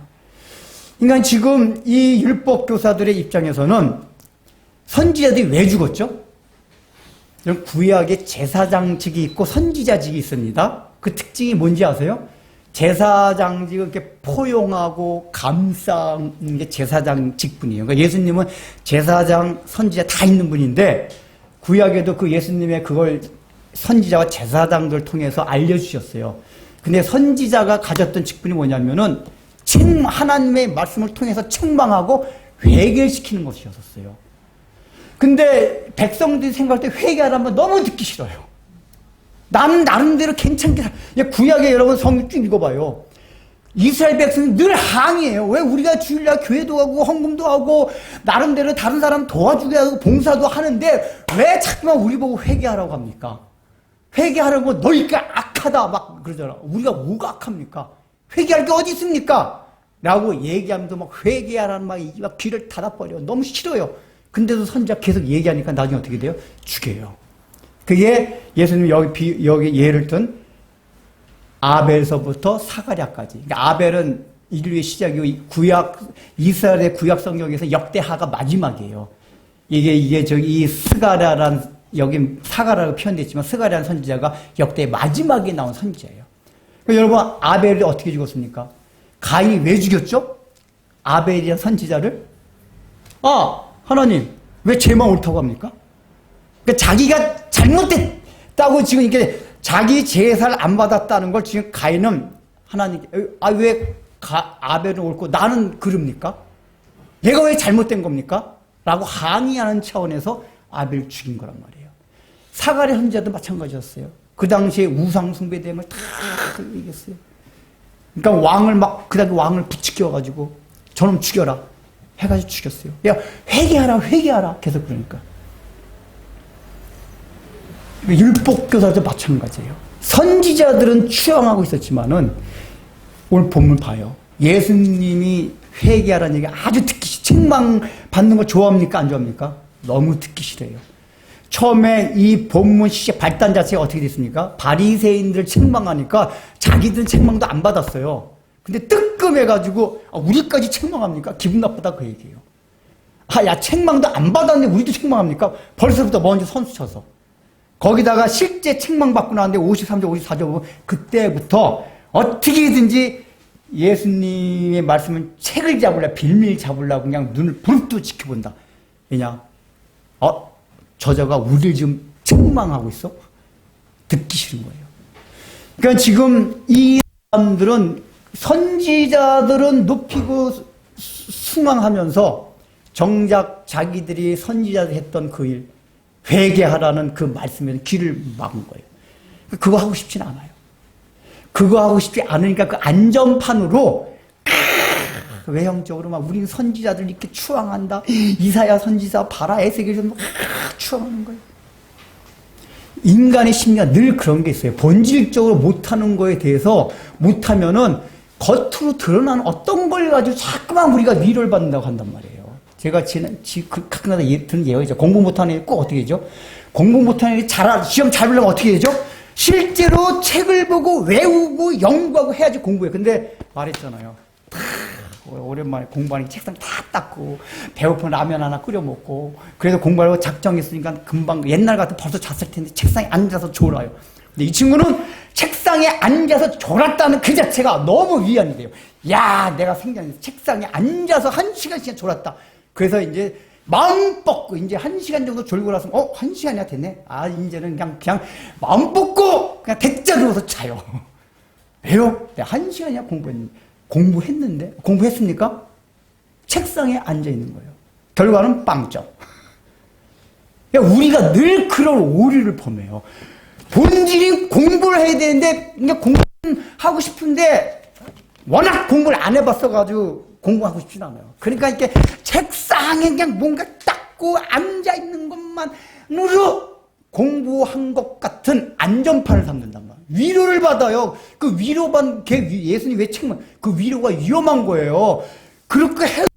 그러니까 지금 이 율법 교사들의 입장에서는 선지자들이 왜 죽었죠? 구약에 제사장직이 있고 선지자직이 있습니다. 그 특징이 뭔지 아세요? 제사장직을 이렇게 포용하고 감싸는 게 제사장 직분이에요. 그러니까 예수님은 제사장, 선지자 다 있는 분인데 구약에도 그 예수님의 그걸 선지자와 제사장들 통해서 알려주셨어요. 근데 선지자가 가졌던 직분이 뭐냐면은 하나님의 말씀을 통해서 책망하고 회개시키는 것이었어요. 근데 백성들이 생각할 때 회개하라면 너무 듣기 싫어요. 나는 나름대로 괜찮게 구약에 여러분 성경 쭉 읽어봐요. 이스라엘 백성이 늘 항의해요. 왜 우리가 주일날 교회도 하고 헌금도 하고 나름대로 다른 사람 도와주게 하고 봉사도 하는데 왜 자꾸만 우리 보고 회개하라고 합니까? 회개하라고 너희가 악하다 막 그러잖아. 우리가 뭐가 악합니까? 회개할 게 어디 있습니까? 라고 얘기하면서 막 회개하라는 막 귀를 닫아버려. 너무 싫어요. 근데도 선지자 계속 얘기하니까 나중에 어떻게 돼요? 죽여요. 그게 예수님 여기 예를 든 아벨서부터 사가랴까지. 그러니까 아벨은 인류의 시작이고 이스라엘의 구약 성경에서 역대하가 마지막이에요. 이게 이 스가랴란 여기 사가랴로 표현됐지만 스가랴라는 선지자가 역대 마지막에 나온 선지자예요. 그러니까 여러분 아벨이 어떻게 죽었습니까? 가인이 왜 죽였죠? 아벨이라는 선지자를? 하나님 왜 죄만 옳다고 합니까? 그러니까 자기가 잘못됐다고 지금 이렇게 자기 제사를 안 받았다는 걸 지금 가인은 하나님께 왜 아벨은 옳고 나는 그럽니까? 얘가 왜 잘못된 겁니까? 라고 항의하는 차원에서 아벨을 죽인 거란 말이에요. 사가랴 선지자도 마찬가지였어요. 그 당시에 우상 숭배됨을 다 얘기했어요. 그러니까 왕을 그 다음에 왕을 부추겨가지고 저놈 죽여라 해가지고 죽였어요. 야 회개하라 계속 그러니까. 율법교사도 마찬가지예요. 선지자들은 추앙하고 있었지만은 오늘 본문 봐요. 예수님이 회개하라는 얘기 아주 듣기 책망받는 거 좋아합니까? 안 좋아합니까? 너무 듣기 싫어요. 처음에 이 본문 시작 발단 자체가 어떻게 됐습니까? 바리새인들을 책망하니까 자기들은 책망도 안 받았어요. 근데 뜨끔해가지고 우리까지 책망합니까? 기분 나쁘다 그 얘기예요. 야 책망도 안 받았는데 우리도 책망합니까? 벌써부터 먼저 선수 쳐서. 거기다가 실제 책망받고 나왔는데 53절, 54절 보면 그때부터 어떻게든지 예수님의 말씀은 책을 잡으려 빌미를 잡으려고 그냥 눈을 부릅뜨고 지켜본다. 왜냐? 저자가 우리를 지금 책망하고 있어? 듣기 싫은 거예요. 그러니까 지금 이 사람들은 선지자들은 높이고 숭앙하면서 정작 자기들이 선지자들 했던 그 일, 회개하라는 그 말씀에 귀를 막은 거예요. 그거 하고 싶진 않아요. 그거 하고 싶지 않으니까 그 안전판으로 외형적으로 막 우리는 선지자들 이렇게 추앙한다. 이사야 선지자 봐라 에스겔서 추앙하는 거예요. 인간의 심리가 늘 그런 게 있어요. 본질적으로 못하는 거에 대해서 못하면은 겉으로 드러나는 어떤 걸 가지고 자꾸만 우리가 위로를 받는다고 한단 말이에요. 제가 가끔가다 듣는 예화이죠. 공부 못하는 애 꼭 어떻게 되죠? 공부 못하는 애 시험 잘 보려면 어떻게 되죠? 실제로 책을 보고 외우고 연구하고 해야지 공부해. 근데 말했잖아요. 오랜만에 공부하니까 책상 다 닦고 배고픈 라면 하나 끓여 먹고 그래서 공부하려고 작정했으니까 금방 옛날 같으면 벌써 잤을 텐데 책상에 앉아서 졸아요. 근데 이 친구는 책상에 앉아서 졸았다는 그 자체가 너무 위안이 돼요. 야, 내가 생각해서 책상에 앉아서 1시간씩 졸았다. 그래서 이제 마음 뻗고 이제 1시간 정도 졸고 나서 1시간이나 됐네. 이제는 그냥 마음 뻗고 그냥 대자 누워서 자요. 왜요? 내가 1시간이나 공부했는데 공부했습니까? 책상에 앉아 있는 거예요. 결과는 빵점. 우리가 늘 그런 오류를 범해요. 본질이 공부를 해야 되는데 그냥 공부하고 싶은데 워낙 공부를 안 해봤어가지고 공부하고 싶진 않아요. 그러니까 이렇게 책상에 그냥 뭔가 닦고 앉아 있는 것만으로 공부한 것 같은 안전판을 삼는단 말이에요. 위로를 받아요. 그 위로받은 예수님 왜 책만 그 위로가 위험한 거예요. 그렇게 해도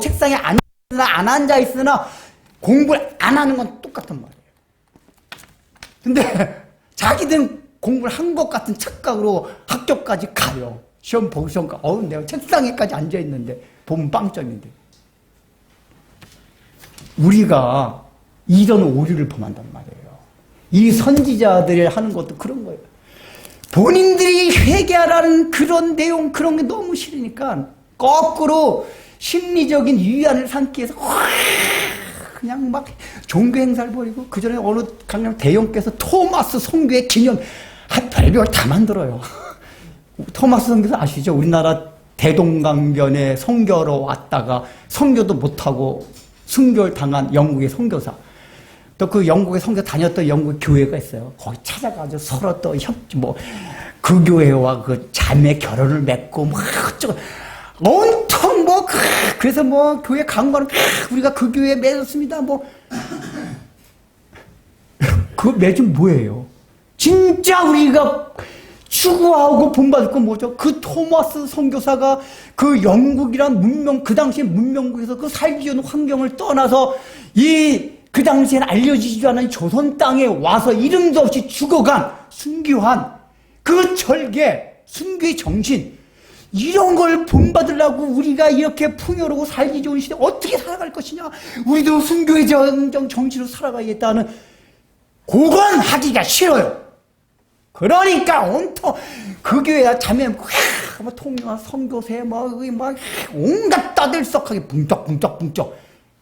책상에 앉으나 안 앉아 있으나 공부를 안 하는 건 똑같단 말이에요. 근데 자기들은 공부를 한 것 같은 착각으로 학교까지 가요. 시험 보기 시험까 내가 책상에까지 앉아 있는데 보면 빵점인데. 우리가 이런 오류를 범한단 말이에요. 이 선지자들이 하는 것도 그런 거예요. 본인들이 회개하라는 그런 내용 그런 게 너무 싫으니까 거꾸로 심리적인 위안을 삼기 위해서 그냥 막 종교 행사를 벌이고 그 전에 어느 강남 대형께서 토마스 성교의 기념 별별 다 만들어요. 토마스 선교사 아시죠? 우리나라 대동강변에 선교로 왔다가 선교도 못하고 순교를 당한 영국의 선교사. 또 그 영국에 선교 다녔던 영국 교회가 있어요. 거기 찾아가서 서로 또 그 교회와 그 자매 결혼을 맺고 뭐 어쩌고 온통 뭐 그래서 뭐 교회 강과는 우리가 그 교회에 맺었습니다. 뭐 그 맺은 뭐예요? 진짜 우리가 추구하고 본받을 건 뭐죠? 그 토마스 선교사가 그 영국이란 문명, 그 당시에 문명국에서 그 살기 좋은 환경을 떠나서 그 당시엔 알려지지도 않은 조선 땅에 와서 이름도 없이 죽어간 순교한 그 절개, 순교의 정신, 이런 걸 본받으려고 우리가 이렇게 풍요로고 살기 좋은 시대 어떻게 살아갈 것이냐? 우리도 순교의 정신으로 살아가야겠다는 그건 하기가 싫어요. 그러니까 온통 그 교회야 자매 뭐 통영아 선교세 막 온갖 따들썩하게 붕쩍붕쩍붕쩍.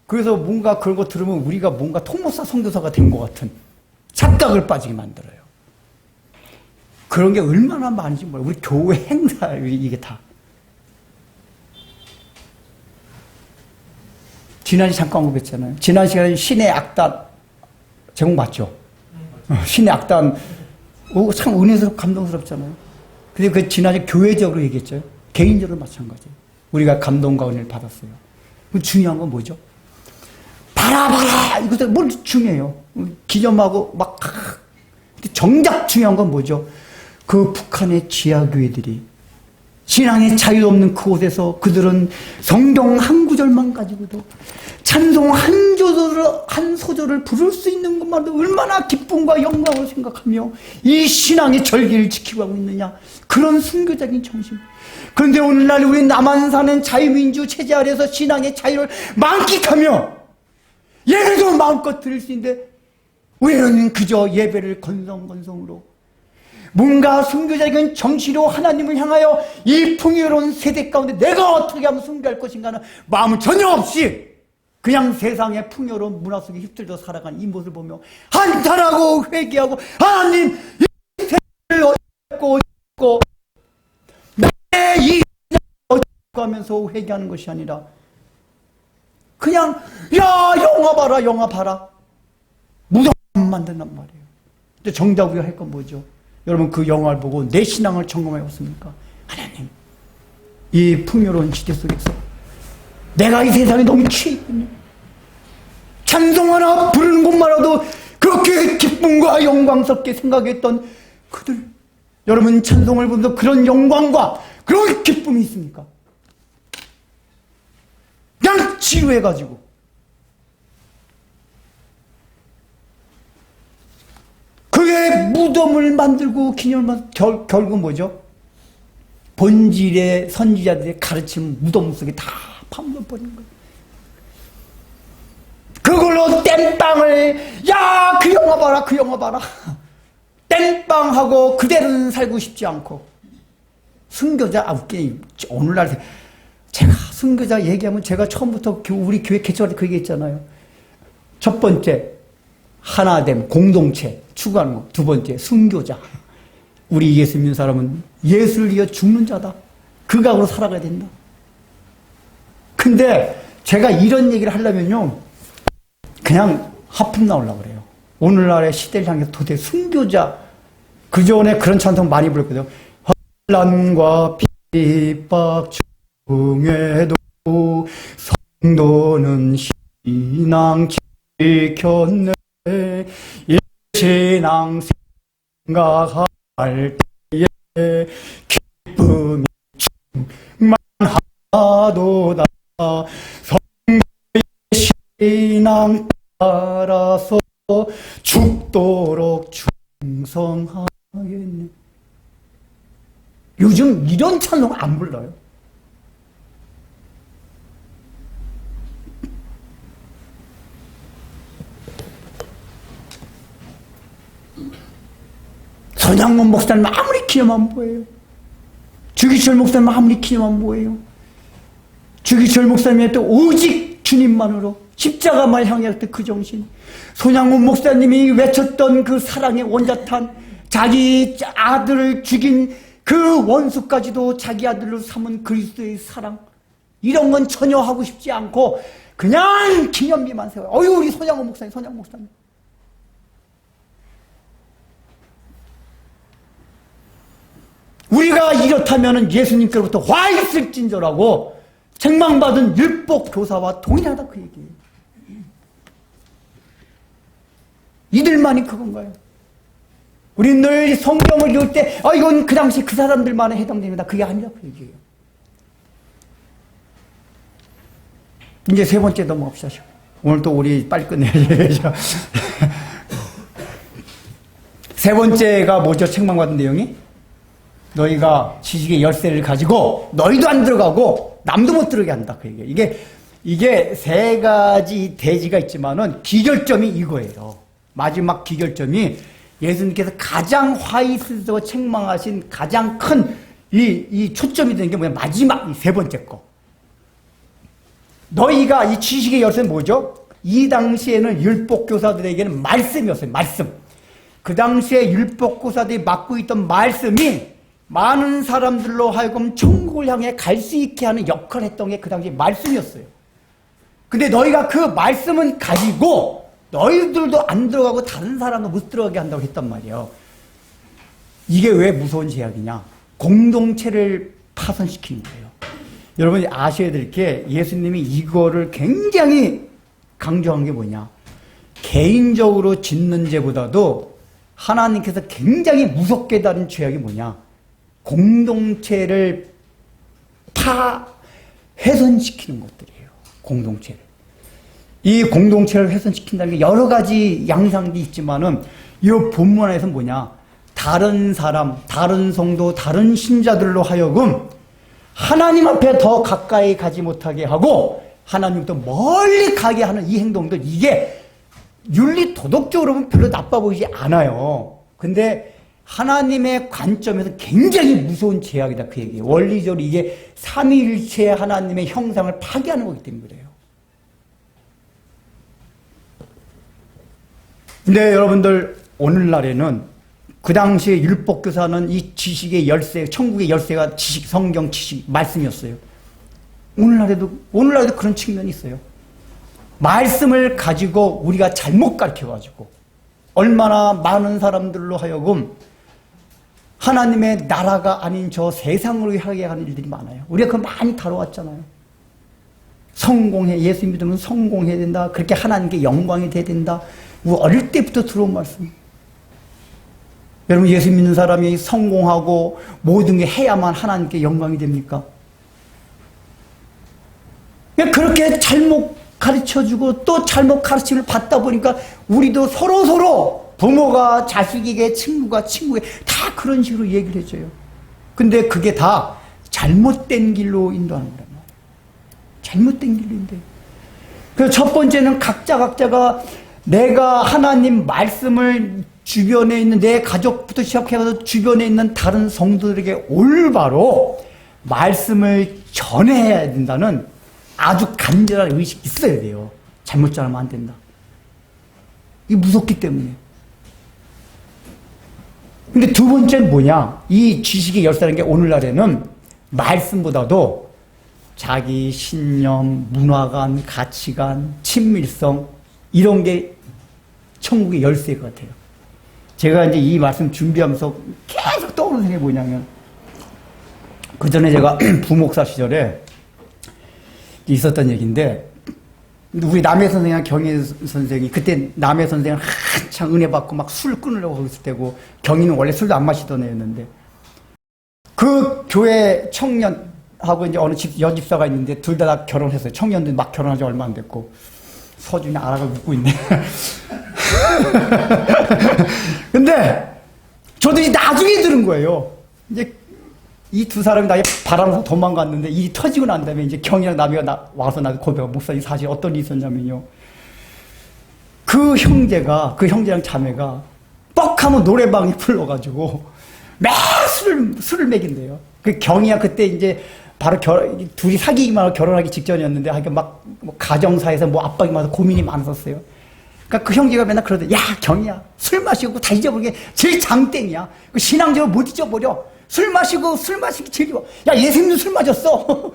그래서 뭔가 그런 거 들으면 우리가 뭔가 토모사 선교사가 된 것 같은 착각을 빠지게 만들어요. 그런 게 얼마나 많은지 몰라요. 우리 교회 행사 이게 다. 지난해 잠깐 언급했잖아요. 지난 시간에 신의 악단 제목 맞죠? 신의 악단 참 은혜스럽고 감동스럽잖아요. 근데 그 지난해 교회적으로 얘기했죠. 개인적으로 마찬가지예요. 우리가 감동과 은혜를 받았어요. 중요한 건 뭐죠? 봐라 이것도 뭘 중요해요. 기념하고 막 근데 정작 중요한 건 뭐죠? 그 북한의 지하교회들이 신앙의 자유 없는 그곳에서 그들은 성경 한 구절만 가지고도 찬송 한 소절을 부를 수 있는 것만도 얼마나 기쁨과 영광을 생각하며 이 신앙의 절기를 지키고 하고 있느냐. 그런 순교적인 정신. 그런데 오늘날 우리 남한 사는 자유민주 체제 아래서 신앙의 자유를 만끽하며 예배도 마음껏 드릴 수 있는데 우리는 그저 예배를 건성건성으로 뭔가 순교적인 정신으로 하나님을 향하여 이 풍요로운 세대 가운데 내가 어떻게 하면 순교할 것인가는 마음은 전혀 없이 그냥 세상의 풍요로운 문화 속에 휩쓸려 살아간 이 모습을 보며 한탄하고 회개하고 하나님 이 세대를 어쩌고 나의 이 어쩌고 하면서 회개하는 것이 아니라 그냥 야 영화 봐라 무덤 만든단 말이에요. 근데 정작 우리가 할 건 뭐죠? 여러분 그 영화를 보고 내 신앙을 점검해 봤습니까? 하나님 이 풍요로운 시대 속에서 내가 이 세상에 너무 취해 있군요. 찬송 하나 부르는 것만으로도 그렇게 기쁨과 영광스럽게 생각했던 그들 여러분 찬송을 부르면서 그런 영광과 그런 기쁨이 있습니까? 그냥 지루해가지고 그게 무덤을 만들고 기념을 결국 뭐죠? 본질의 선지자들의 가르침 무덤 속에 다 파묻어버린 거예요. 그걸로 땜빵을 야 그 영화 봐라 땜빵하고 그대로는 살고 싶지 않고 순교자 웃기네. 오늘날 제가 순교자 얘기하면 제가 처음부터 우리 교회 개척할 때 그 얘기했잖아요. 첫 번째 하나됨 공동체 추구하는 거. 두 번째 순교자. 우리 예수 믿는 사람은 예수를 위해 죽는 자다. 그 각오로 살아가야 된다. 근데 제가 이런 얘기를 하려면요 그냥 하품 나오려고 그래요. 오늘날의 시대를 향해서 도대체 순교자 그전에 그런 찬송 많이 불렀거든요. 환난과 핍박 중에도 성도는 신앙 지켰네. 신앙 생각할 때에 기쁨이 충만하도다. 성도의 신앙 따라서 죽도록 충성하겠네. 요즘 이런 찬송 안 불러요. 손양원 목사님 아무리 기념하면 뭐예요? 주기철 목사님 아무리 기념하면 뭐예요? 주기철 목사님의 또 오직 주님만으로 십자가만 향했던 그 정신, 손양원 목사님이 외쳤던 그 사랑의 원자탄, 자기 아들을 죽인 그 원수까지도 자기 아들로 삼은 그리스도의 사랑, 이런 건 전혀 하고 싶지 않고 그냥 기념비만 세워요. 어휴 우리 손양원 목사님 우리가 이렇다면 예수님께로부터 화 있을진저라고 책망받은 율법 교사와 동일하다 그 얘기예요. 이들만이 그건가요? 우리 늘 성경을 읽을 때 이건 그 당시 그 사람들만에 해당됩니다. 그게 아니라 그 얘기예요. 이제 세 번째 넘어갑시다. 오늘 또 우리 빨리 끝내야죠. 세 번째가 뭐죠? 책망받은 내용이? 너희가 지식의 열쇠를 가지고 너희도 안 들어가고 남도 못 들어가게 한다. 그 얘기예요. 이게 세 가지 대지가 있지만은 기결점이 이거예요. 마지막 기결점이 예수님께서 가장 화이스도 책망하신 가장 큰 이 초점이 되는 게 뭐냐? 마지막 이 세 번째 거. 너희가 이 지식의 열쇠는 뭐죠? 이 당시에는 율법교사들에게는 말씀이었어요. 말씀. 그 당시에 율법교사들이 맡고 있던 말씀이 많은 사람들로 하여금 천국을 향해 갈 수 있게 하는 역할을 했던 게 그 당시 말씀이었어요. 근데 너희가 그 말씀은 가지고 너희들도 안 들어가고 다른 사람도 못 들어가게 한다고 했단 말이에요. 이게 왜 무서운 제약이냐? 공동체를 파손시키는 거예요. 여러분이 아셔야 될 게 예수님이 이거를 굉장히 강조한 게 뭐냐? 개인적으로 짓는 죄보다도 하나님께서 굉장히 무섭게 다룬 죄악이 뭐냐? 공동체를 훼손시키는 것들이에요. 공동체를. 이 공동체를 훼손시킨다는 게 여러 가지 양상이 있지만은 이 본문 안에서 뭐냐? 다른 사람, 다른 성도, 다른 신자들로 하여금 하나님 앞에 더 가까이 가지 못하게 하고 하나님부터 멀리 가게 하는 이 행동들, 이게 윤리 도덕적으로 보면 별로 나빠 보이지 않아요. 근데 하나님의 관점에서 굉장히 무서운 죄악이다 그 얘기예요. 원리적으로 이게 삼위일체의 하나님의 형상을 파괴하는 거기 때문에 그래요. 근데 여러분들 오늘날에는 그 당시에 율법교사는 이 지식의 열쇠, 천국의 열쇠가 지식, 성경 지식, 말씀이었어요. 오늘날에도 그런 측면이 있어요. 말씀을 가지고 우리가 잘못 가르쳐가지고 얼마나 많은 사람들로 하여금 하나님의 나라가 아닌 저 세상으로 향해 가는 일들이 많아요. 우리가 그거 많이 다뤄왔잖아요. 성공해, 예수 믿으면 성공해야 된다. 그렇게 하나님께 영광이 돼야 된다. 우리 어릴 때부터 들어온 말씀. 여러분, 예수 믿는 사람이 성공하고 모든 게 해야만 하나님께 영광이 됩니까? 그렇게 잘못 가르쳐주고 또 잘못 가르침을 받다 보니까 우리도 서로 부모가 자식에게, 친구가 친구에게 다 그런 식으로 얘기를 해줘요. 근데 그게 다 잘못된 길로 인도하는 거란 말이에요. 잘못된 길로 인도해요. 그래서 첫 번째는 각자가 내가 하나님 말씀을 주변에 있는 내 가족부터 시작해서 주변에 있는 다른 성도들에게 올바로 말씀을 전해야 된다는 아주 간절한 의식이 있어야 돼요. 잘못 전하면 안 된다. 이게 무섭기 때문에. 근데 두 번째는 뭐냐? 이 지식의 열쇠라는 게 오늘날에는 말씀보다도 자기 신념, 문화관, 가치관, 친밀성 이런 게 천국의 열쇠 같아요. 제가 이제 이 말씀 준비하면서 계속 떠오르는 게 뭐냐면, 그 전에 제가 부목사 시절에 있었던 얘기인데, 우리 남해 선생이랑 경희 선생이, 그때 남해 선생은 한창 은혜 받고 막 술 끊으려고 했을 때고, 경희는 원래 술도 안 마시던 애였는데, 그 교회 청년하고 이제 어느 여집사가 있는데, 둘 다 결혼했어요. 청년들 막 결혼한 지 얼마 안 됐고, 서준이 알아가 웃고 있네. 근데 저도 이제 나중에 들은 거예요. 이제 이 두 사람이 나에 바람으로 도망갔는데 일이 터지고 난 다음에 이제 경이랑 남이가 와서 나한테 고백하고, 목사님 사실 어떤 일이 있었냐면요. 그 형제랑 자매가 뻑하면 노래방에 불러가지고 매 술을 먹인대요. 그 경이야 그때 이제 바로 둘이 사귀기만 하고 결혼하기 직전이었는데, 하여간 막 가정사에서 뭐 압박이 많아서 고민이 많았었어요. 그러니까 그 형제가 맨날 그러더니, 야, 경이야, 술 마시고 다 잊어버리는 게 제일 장땡이야. 그 신앙적으로 못 잊어버려. 술 마시기 제일 좋아. 야, 예수 믿는 술 마셨어.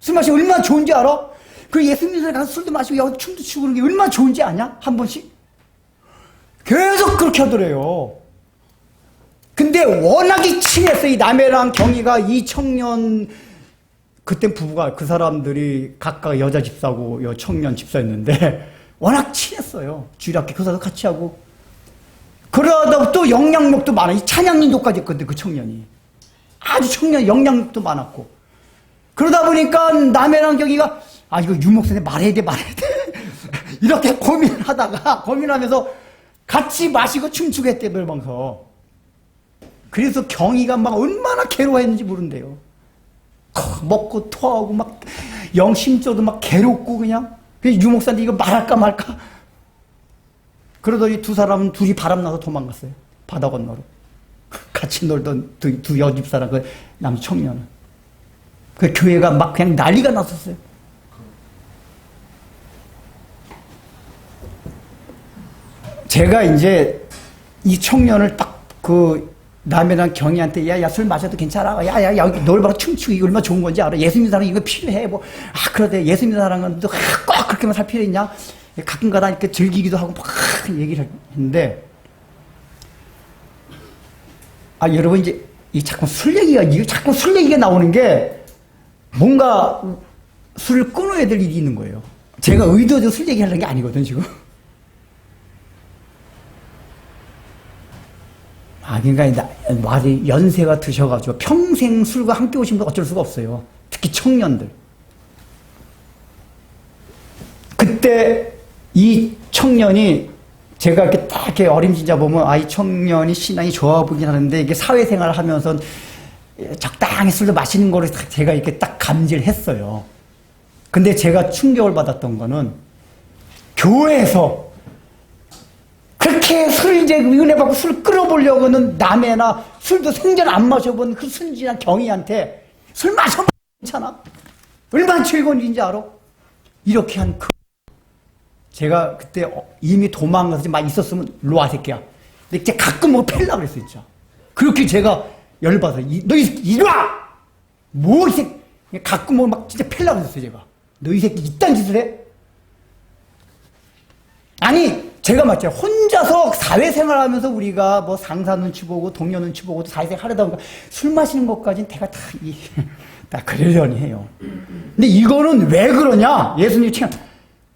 술 마시고 얼마나 좋은지 알아? 그 예수 믿는 사람 가서 술도 마시고 여기 춤도 추고 그러는 게 얼마나 좋은지 아냐? 한 번씩? 계속 그렇게 하더래요. 근데 워낙에 친했어. 이 남해랑 경희가 이 청년, 그때 부부가 그 사람들이 각각 여자 집사고 여 청년 집사였는데 워낙 친했어요. 주일학교 교사도 같이 하고. 그러다 또 영향력도 많아. 이 찬양인도까지 했거든, 그 청년이. 아주 청년 영향력도 많았고. 그러다 보니까 남해랑 경희가 이거 유목사님 말해야 돼. 이렇게 고민하면서 같이 마시고 춤추게 했대, 멸방서. 그래서 경희가 막 얼마나 괴로워했는지 모른대요. 먹고 토하고 막 영심적으로 막 괴롭고 그냥. 유목사님 이거 말할까 말까. 그러더니 두 사람은 둘이 바람나서 도망갔어요. 바다 건너로. 같이 놀던 두 여집사랑 그 남 청년은. 그 교회가 막 그냥 난리가 났었어요. 제가 이제 이 청년을 딱 그 남해랑 경희한테 야 술 마셔도 괜찮아. 야 여기 널 봐라 춤추기 이거 얼마나 좋은 건지 알아. 예수 믿는 사람 이거 필요해. 뭐 그러대. 예수 믿는 사람은 꼭 그렇게만 살 필요 있냐. 가끔가다 이렇게 즐기기도 하고 막 얘기를 했는데 여러분 이제 이 자꾸 술 얘기가 나오는 게 뭔가 술을 끊어야 될 일이 있는 거예요. 제가 의도적으로 술 얘기하려는 게 아니거든 지금. 그러니까 말이 연세가 드셔가지고 평생 술과 함께 오신 분 어쩔 수가 없어요. 특히 청년들. 그때 이 청년이 제가 이렇게 딱 이렇게 어림진자 보면 이 청년이 신앙이 좋아 보긴 하는데 이게 사회생활을 하면서 적당히 술도 마시는 거를 제가 이렇게 딱 감지를 했어요. 근데 제가 충격을 받았던 거는 교회에서 그렇게 술 이제 은혜 받고 술 끌어보려고는 남해나 술도 생전 안 마셔본 그 순진한 경희한테 술 마셔봐 괜찮아? 얼마나 즐거운 일인지 알아? 이렇게 한 제가 그때 이미 도망가서 막 있었으면 일로 와 새끼야. 근데 이제 가끔 뭐 팰라 그랬어 진짜. 그렇게 제가 열받아서 너 이 새끼 이리 와! 뭐 이 새끼 가끔 뭐 막 진짜 팰라 그랬어요 제가. 너 이 새끼 이딴 짓을 해? 아니 제가 맞죠. 혼자서 사회생활하면서 우리가 뭐 상사 눈치 보고 동료 눈치 보고 사회생활 하려다 보니까 술 마시는 것까지는 제가 다 그러려니 해요. 근데 이거는 왜 그러냐? 예수님이 참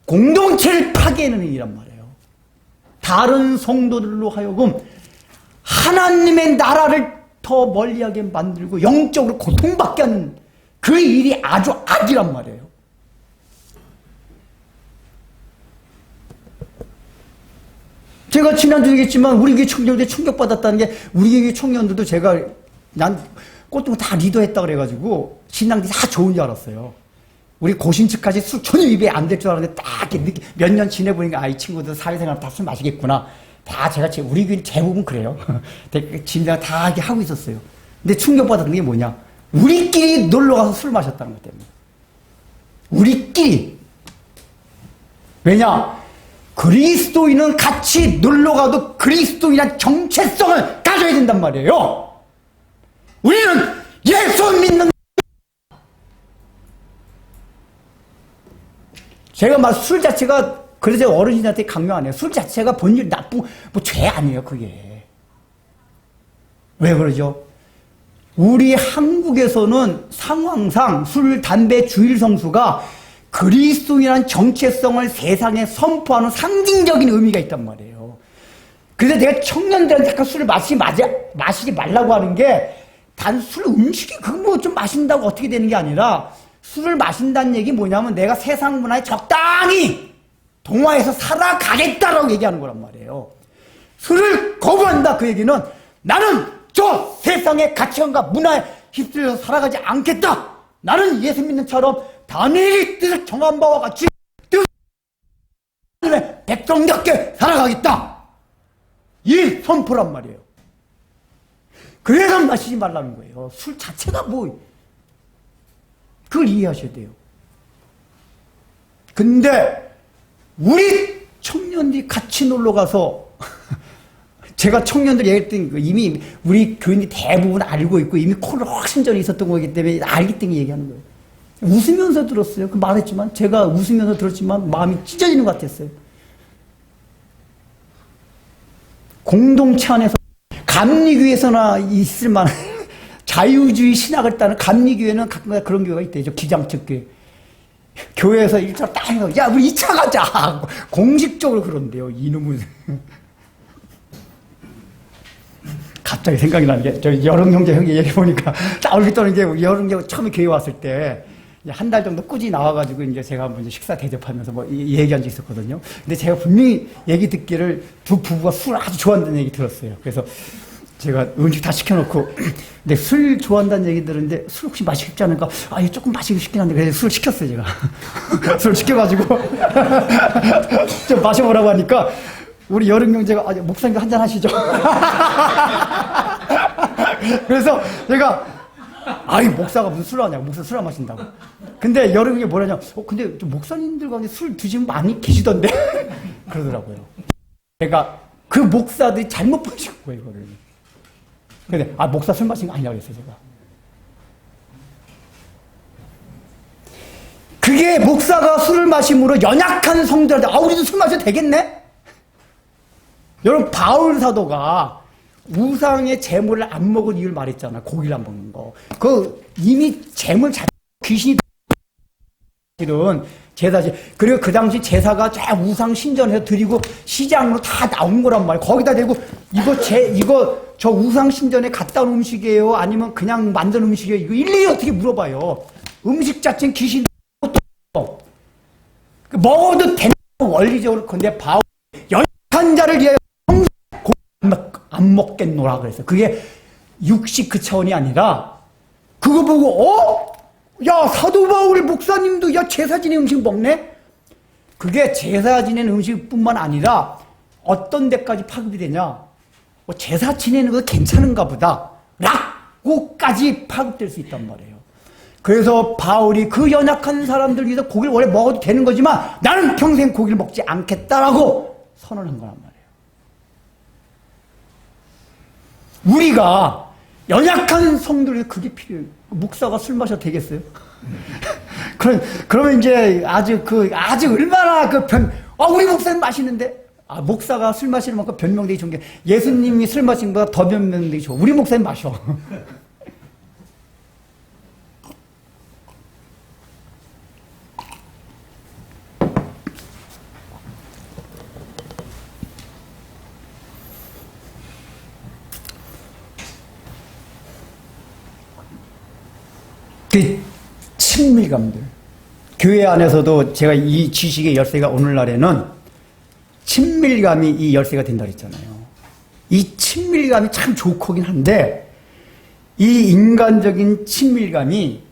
공동체를 파괴하는 일이란 말이에요. 다른 성도들로 하여금 하나님의 나라를 더 멀리하게 만들고 영적으로 고통받게 하는 그 일이 아주 악이란 말이에요. 제가 지난주에 얘기했지만 우리 교회 청년들이 충격받았다는 게 우리 교회 청년들도 제가 난 꼴등 다 리더했다 그래가지고 신앙들이 다 좋은 줄 알았어요. 우리 고신측까지 술 전혀 입에 안 될 줄 알았는데 딱 몇 년 지내보니까 이 친구들 사회생활 다 술 마시겠구나. 다 제가 우리 교회 대부분 그래요. 진짜 다 하고 있었어요. 근데 충격받았던 게 뭐냐? 우리끼리 놀러가서 술 마셨다는 것 때문에. 우리끼리. 왜냐? 그리스도인은 같이 놀러가도 그리스도인한 정체성을 가져야 된단 말이에요. 우리는 예수 믿는 제가 막 술 자체가 그래서 어르신한테 강요 안 해요. 술 자체가 본질 나쁜 뭐 죄 아니에요 그게. 왜 그러죠? 우리 한국에서는 상황상 술, 담배, 주일 성수가 그리스도인이라는 정체성을 세상에 선포하는 상징적인 의미가 있단 말이에요. 그래서 내가 청년들한테 잠깐 술을 마시지 말라고 하는 게 단 술 음식이 그거 뭐 좀 마신다고 어떻게 되는 게 아니라 술을 마신다는 얘기 뭐냐면 내가 세상 문화에 적당히 동화에서 살아가겠다라고 얘기하는 거란 말이에요. 술을 거부한다 그 얘기는 나는 저 세상의 가치관과 문화에 휩쓸려서 살아가지 않겠다. 나는 예수 믿는 처럼 다니엘이 뜻을 정한 바와 같이 뜻의 백성답게 살아가겠다. 이 선포란 말이에요. 그래서 마시지 말라는 거예요. 술 자체가 뭐 그걸 이해하셔야 돼요. 근데 우리 청년들이 같이 놀러가서 제가 청년들 얘기했더니 이미 우리 교인들이 대부분 알고 있고 이미 코를 훨씬 전에 있었던 거기 때문에 알기 때문에 얘기하는 거예요. 웃으면서 들었어요. 그 말했지만 제가 웃으면서 들었지만 마음이 찢어지는 것 같았어요. 공동체 안에서 감리교에서나 있을 만한 자유주의 신학을 따는 감리교회는 가끔 그런 교회가 있대요. 기장측 교회. 교회에서 일자로 딱 해서 야 우리 2차 가자. 공식적으로 그런데요. 이놈은. 갑자기 생각이 나는 게, 저 여름 형제 형이 얘기 보니까 떠올리 떠는 게, 여름 형제 처음에 교회 왔을 때, 한 달 정도 꾸준히 나와가지고, 이제 제가 한번 이제 식사 대접하면서 뭐 얘기한 적이 있었거든요. 근데 제가 분명히 얘기 듣기를 두 부부가 술을 아주 좋아한다는 얘기 들었어요. 그래서 제가 음식 다 시켜놓고, 근데 술 좋아한다는 얘기 들었는데, 술 혹시 마시고 싶지 않을까? 아, 이거 조금 마시고 싶긴 한데, 그래서 술 시켰어요, 제가. 술 시켜가지고, 좀 마셔보라고 하니까, 우리 여름 형제가 목사님 한잔 하시죠. 그래서 제가 아이 목사가 무슨 술을 하냐고. 목사 술 안 마신다고. 근데 여름 형이 뭐라냐. 근데 좀 목사님들 가운데 술 드시는 많이 계시던데. 그러더라고요. 제가 그 목사들이 잘못 보신 거예요, 이거를. 근데 목사 술 마신 거 아니라고 그랬어요, 제가. 그게 목사가 술을 마심으로 연약한 성들한테 우리도 술 마셔도 되겠네? 여러분, 바울 사도가 우상의 재물을 안 먹을 이유를 말했잖아. 고기를 안 먹는 거. 이미 재물 귀신이 실은 제사지. 그리고 그 당시 제사가 쫙 우상 신전에서 드리고 시장으로 다 나온 거란 말이야. 거기다 대고 이거 저 우상 신전에 갖다 온 음식이에요? 아니면 그냥 만든 음식이에요? 이거 일일이 어떻게 물어봐요? 음식 자체는 귀신 먹어도 되는 원리적으로. 근데 바울 연약한 자를 위하여 안 먹겠노라 그랬어요. 그게 육식 그 차원이 아니라 그거 보고 야 사도 바울 목사님도 야 제사 지낸 음식 먹네? 그게 제사 지낸 음식뿐만 아니라 어떤 데까지 파급이 되냐? 제사 지내는 거 괜찮은가 보다 라고까지 파급될 수 있단 말이에요. 그래서 바울이 그 연약한 사람들 위해서 고기를 원래 먹어도 되는 거지만 나는 평생 고기를 먹지 않겠다라고 선언한 거란 말이에요. 우리가 연약한 성도들이 그게 필요해요. 목사가 술 마셔도 되겠어요? 그러면 이제 아주 얼마나 우리 목사님 마시는데? 목사가 술 마시는 만큼 변명되기 좋은 게 예수님이 술 마신 것보다 더 변명되기 좋아. 우리 목사님 마셔. 친밀감들. 교회 안에서도 제가 이 지식의 열쇠가 오늘날에는 친밀감이 이 열쇠가 된다 그랬잖아요. 이 친밀감이 참 좋긴 한데 이 인간적인 친밀감이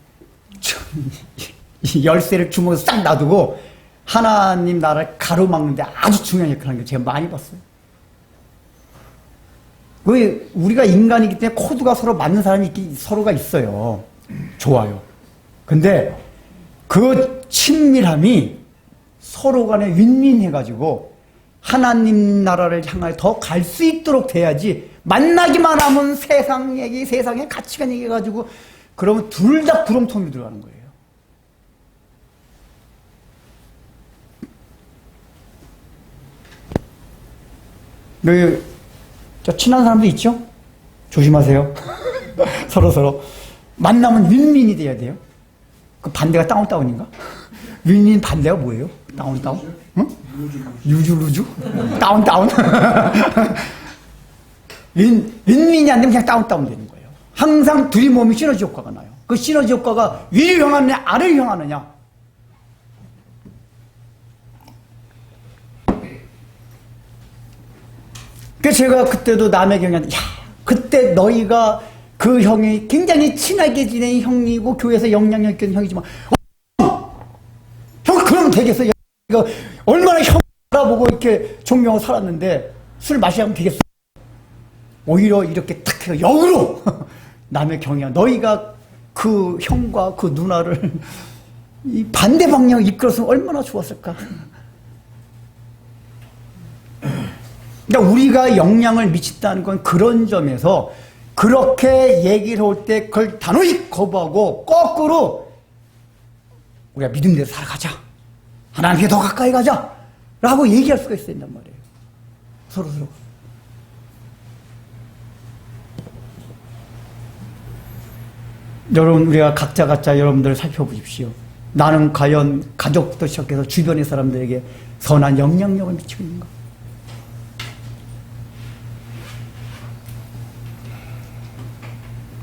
이 열쇠를 주먹에 싹 놔두고 하나님 나라를 가로막는 데 아주 중요한 역할을 하는 걸 제가 많이 봤어요. 우리가 인간이기 때문에 코드가 서로 맞는 사람이 서로가 있어요. 좋아요. 근데 그 친밀함이 서로 간에 윈윈해가지고 하나님 나라를 향하여 더 갈 수 있도록 돼야지 만나기만 하면 세상 얘기, 세상의 가치관 얘기해가지고 그러면 둘 다 구렁텅이로 들어가는 거예요. 저 친한 사람도 있죠? 조심하세요. 서로. 만나면 윈윈이 돼야 돼요. 그 반대가 다운인가? 윈윈 반대가 뭐예요? 다운? 응? 루즈? 다운? 윈윈이 안 되면 그냥 다운 되는 거예요. 항상 둘이 몸이 시너지 효과가 나요. 그 시너지 효과가 위를 향하느냐, 아래를 향하느냐. 그래서 제가 그때도 남의 경우한테, 그때 너희가 그 형이 굉장히 친하게 지낸 형이고 교회에서 영향력 있는 형이지만 형 그러면 되겠어? 이거 얼마나 형 알아보고 이렇게 존경하고 살았는데 술 마시면 되겠어? 오히려 이렇게 탁 해서 역으로 남의 경향 너희가 그 형과 그 누나를 이 반대 방향 이끌었으면 얼마나 좋았을까? 그러니까 우리가 영향을 미친다는 건 그런 점에서 그렇게 얘기를 할 때 그걸 단호히 거부하고 거꾸로 우리가 믿음대로 살아가자. 하나님께 더 가까이 가자. 라고 얘기할 수가 있어야 된단 말이에요. 서로. 여러분, 우리가 각자 여러분들 살펴보십시오. 나는 과연 가족부터 시작해서 주변의 사람들에게 선한 영향력을 미치고 있는가?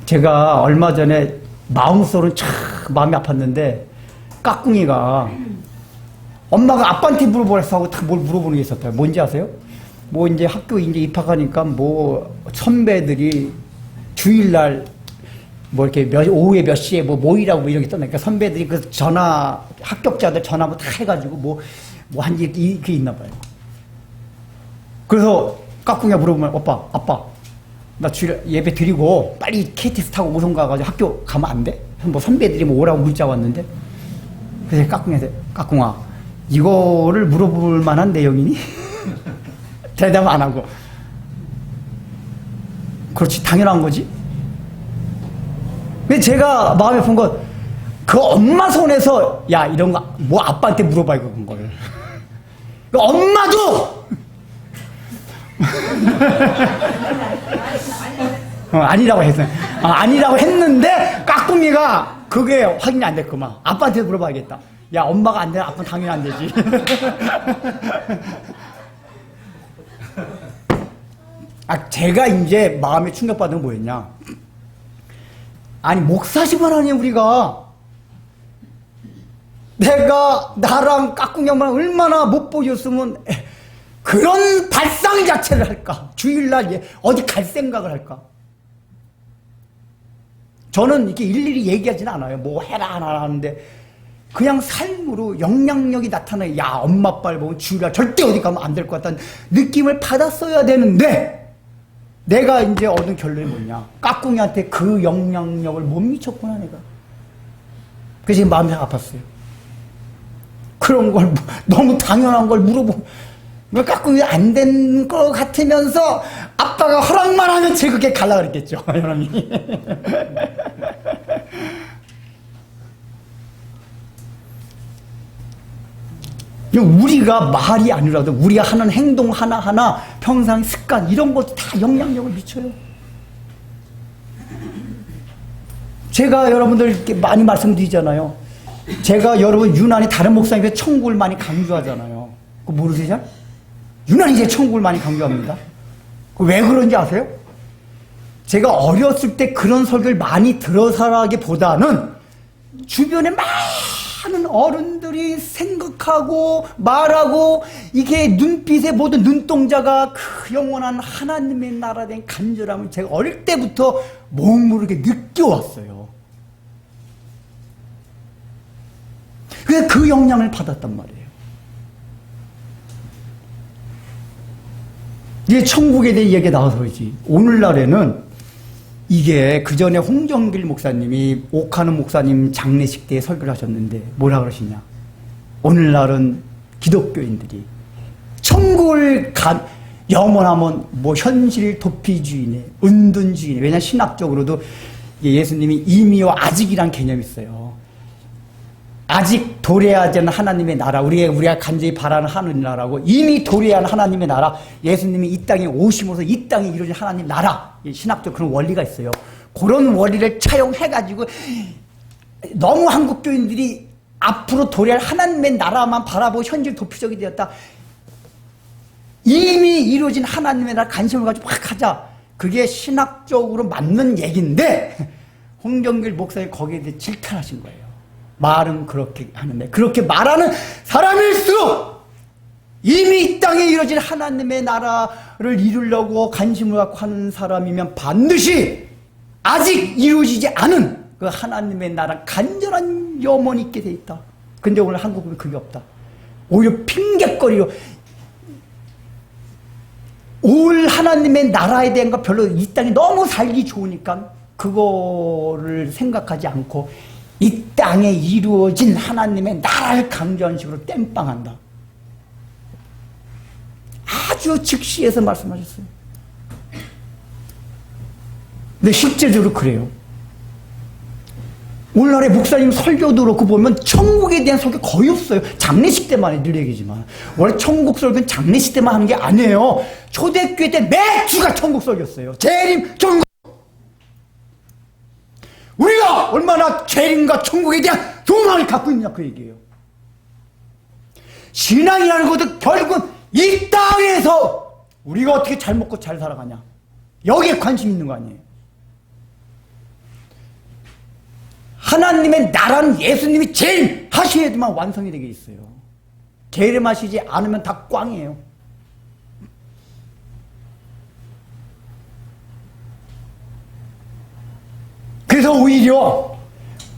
제가 얼마 전에 마음속으로 참 마음이 아팠는데, 까꿍이가 엄마가 아빠한테 물어보라서 하고 딱 뭘 물어보는 게 있었어요. 뭔지 아세요? 뭐 이제 학교 이제 입학하니까 뭐 선배들이 주일날 뭐 이렇게 오후에 몇 시에 뭐 모이라고 뭐 이런 게 떠나니까 선배들이 그 전화, 합격자들 전화부 다 해가지고 뭐 한 이게 있나 봐요. 그래서 까꿍이가 물어보면, 아빠, 나 주일 예배 드리고 빨리 KTX 타고 오송 가가지고 학교 가면 안 돼? 뭐 선배들이 뭐 오라고 문자 왔는데. 그래서 까꿍아, 이거를 물어볼 만한 내용이니? 대답 안 하고. 그렇지, 당연한 거지. 근데 제가 마음에 본 건, 그 엄마 손에서, 야, 이런 거, 뭐 아빠한테 물어봐, 이거, 그런 거를. 그 엄마도! 아니라고 했어요. 아니라고 했는데, 까꿍이가 그게 확인이 안 됐구만. 아빠한테 물어봐야겠다. 야, 엄마가 안 되면 아빠는 당연히 안 되지. 제가 이제 마음에 충격받은 건 뭐였냐. 아니, 목사시만 하니, 우리가. 내가, 나랑 까꿍이 형만 얼마나 못 보였으면, 그런 발상 자체를 할까? 주일날 어디 갈 생각을 할까? 저는 이렇게 일일이 얘기하지는 않아요. 뭐 해라, 안 하는데. 그냥 삶으로 영향력이 나타나요. 야, 엄마, 아빠를 보면 주일날 절대 어디 가면 안 될 것 같다는 느낌을 받았어야 되는데, 내가 이제 얻은 결론이 뭐냐. 까꿍이한테 그 영향력을 못 미쳤구나, 내가. 그래서 지금 마음이 아팠어요. 그런 걸, 너무 당연한 걸 물어보고, 까꿍이 안 된 것 같으면서, 아빠가 허락만 하면 제 그게 갈라 그랬겠죠, 여러분이. 우리가 말이 아니라도 우리가 하는 행동 하나하나, 평상 습관, 이런 것도 다 영향력을 미쳐요. 제가 여러분들 이렇게 많이 말씀드리잖아요. 제가 여러분 유난히 다른 목사님께 천국을 많이 강조하잖아요. 그거 모르세요? 유난히 제 천국을 많이 강조합니다. 왜 그런지 아세요? 제가 어렸을 때 그런 설교를 많이 들어서라기보다는 주변에 많은 어른들이 생각하고 말하고 이게 눈빛의 모든 눈동자가 그 영원한 하나님의 나라에 대한 간절함을 제가 어릴 때부터 목모르게 느껴왔어요. 그래서 그 영향을 받았단 말이에요. 이게 천국에 대한 얘기가 나와서이지. 오늘날에는 이게 그 전에 홍정길 목사님이 옥하는 목사님 장례식 때 설교를 하셨는데 뭐라 그러시냐. 오늘날은 기독교인들이 천국을 영원하면 뭐 현실 도피주의네, 은둔주의네. 왜냐하면 신학적으로도 예수님이 이미와 아직이란 개념이 있어요. 아직 도래하지 않은 하나님의 나라, 우리가 간절히 바라는 하나님의 나라고, 이미 도래한 하나님의 나라, 예수님이 이 땅에 오심으로써 이 땅에 이루어진 하나님 나라, 신학적 그런 원리가 있어요. 그런 원리를 차용해가지고 너무 한국교인들이 앞으로 도래할 하나님의 나라만 바라보고 현실 도피적이 되었다. 이미 이루어진 하나님의 나라 관심을 가지고 막 하자. 그게 신학적으로 맞는 얘기인데 홍정길 목사님 거기에 대해 질타하신 거예요. 말은 그렇게 하는데 그렇게 말하는 사람일수록 이미 이 땅에 이루어진 하나님의 나라를 이루려고 관심을 갖고 하는 사람이면 반드시 아직 이루어지지 않은 그 하나님의 나라 간절한 염원이 있게 돼 있다. 근데 오늘 한국은 그게 없다. 오히려 핑계거리로 올 하나님의 나라에 대한 거 별로 이 땅이 너무 살기 좋으니까 그거를 생각하지 않고 이 땅에 이루어진 하나님의 나라를 강조하는 식으로 땜빵한다. 아주 즉시해서 말씀하셨어요. 근데 실제적으로 그래요. 오늘날의 목사님 설교도 그렇고 보면 천국에 대한 설교 거의 없어요. 장례식 때만 늘 얘기지만 원래 천국 설교는 장례식 때만 하는 게 아니에요. 초대교회 때 매주가 천국 설교였어요. 재림 천국. 우리가 우리가 얼마나 죄인과 천국에 대한 소망을 갖고 있냐 그 얘기예요. 신앙이라는 것도 결국은 이 땅에서 우리가 어떻게 잘 먹고 잘 살아가냐 여기에 관심 있는 거 아니에요. 하나님의 나라는 예수님이 제일 하셔야지만 완성이 되게 있어요. 재림하시지 않으면 다 꽝이에요. 그래서 오히려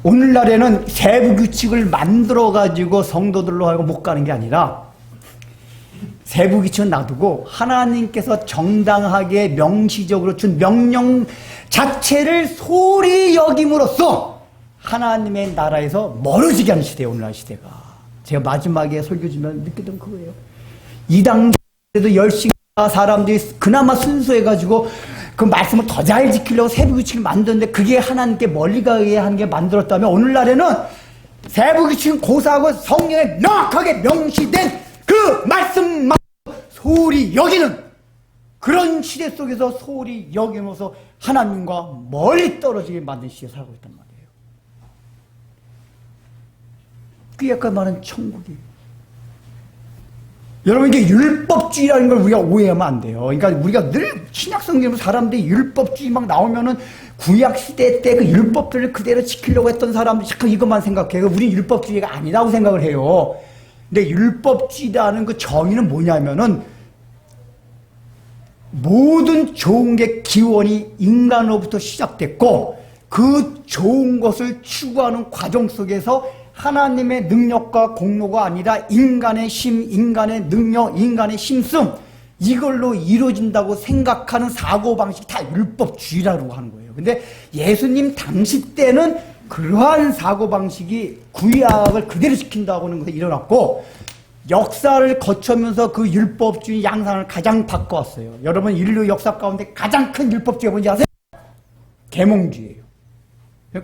오늘날에는 세부 규칙을 만들어 가지고 성도들로 하고 못 가는 게 아니라 세부 규칙은 놔두고 하나님께서 정당하게 명시적으로 준 명령 자체를 소리 여김으로써 하나님의 나라에서 멀어지게 하는 시대예요. 오늘날 시대가. 제가 마지막에 설교 주면 느끼던 그거예요. 이 당시에도 열심히 사람들이 그나마 순수해가지고 그 말씀을 더 잘 지키려고 세부 규칙을 만드는데 그게 하나님께 멀리 가게 하는 게 만들었다면 오늘날에는 세부 규칙은 고사하고 성경에 명확하게 명시된 그 말씀만 소홀히 여기는 그런 시대 속에서 소홀히 여기면서 하나님과 멀리 떨어지게 만든 시대에 살고 있단 말이에요. 그게 아까 말한 천국이에요. 여러분 이게 율법주의라는 걸 우리가 오해하면 안 돼요. 그러니까 우리가 늘 신약성경으로 사람들이 율법주의 막 나오면은 구약시대 때 그 율법들을 그대로 지키려고 했던 사람들이 자꾸 이것만 생각해요. 우린 율법주의가 아니라고 생각을 해요. 근데 율법주의라는 그 정의는 뭐냐면은 모든 좋은 게 기원이 인간으로부터 시작됐고 그 좋은 것을 추구하는 과정 속에서 하나님의 능력과 공로가 아니라 인간의 힘, 인간의 능력, 인간의 힘씀 이걸로 이루어진다고 생각하는 사고방식이 다 율법주의라고 하는 거예요. 근데 예수님 당시 때는 그러한 사고방식이 구약을 그대로 지킨다고 하는 것이 일어났고 역사를 거쳐면서 그 율법주의 양상을 가장 바꿔왔어요. 여러분 인류 역사 가운데 가장 큰 율법주의가 뭔지 아세요? 계몽주의예요.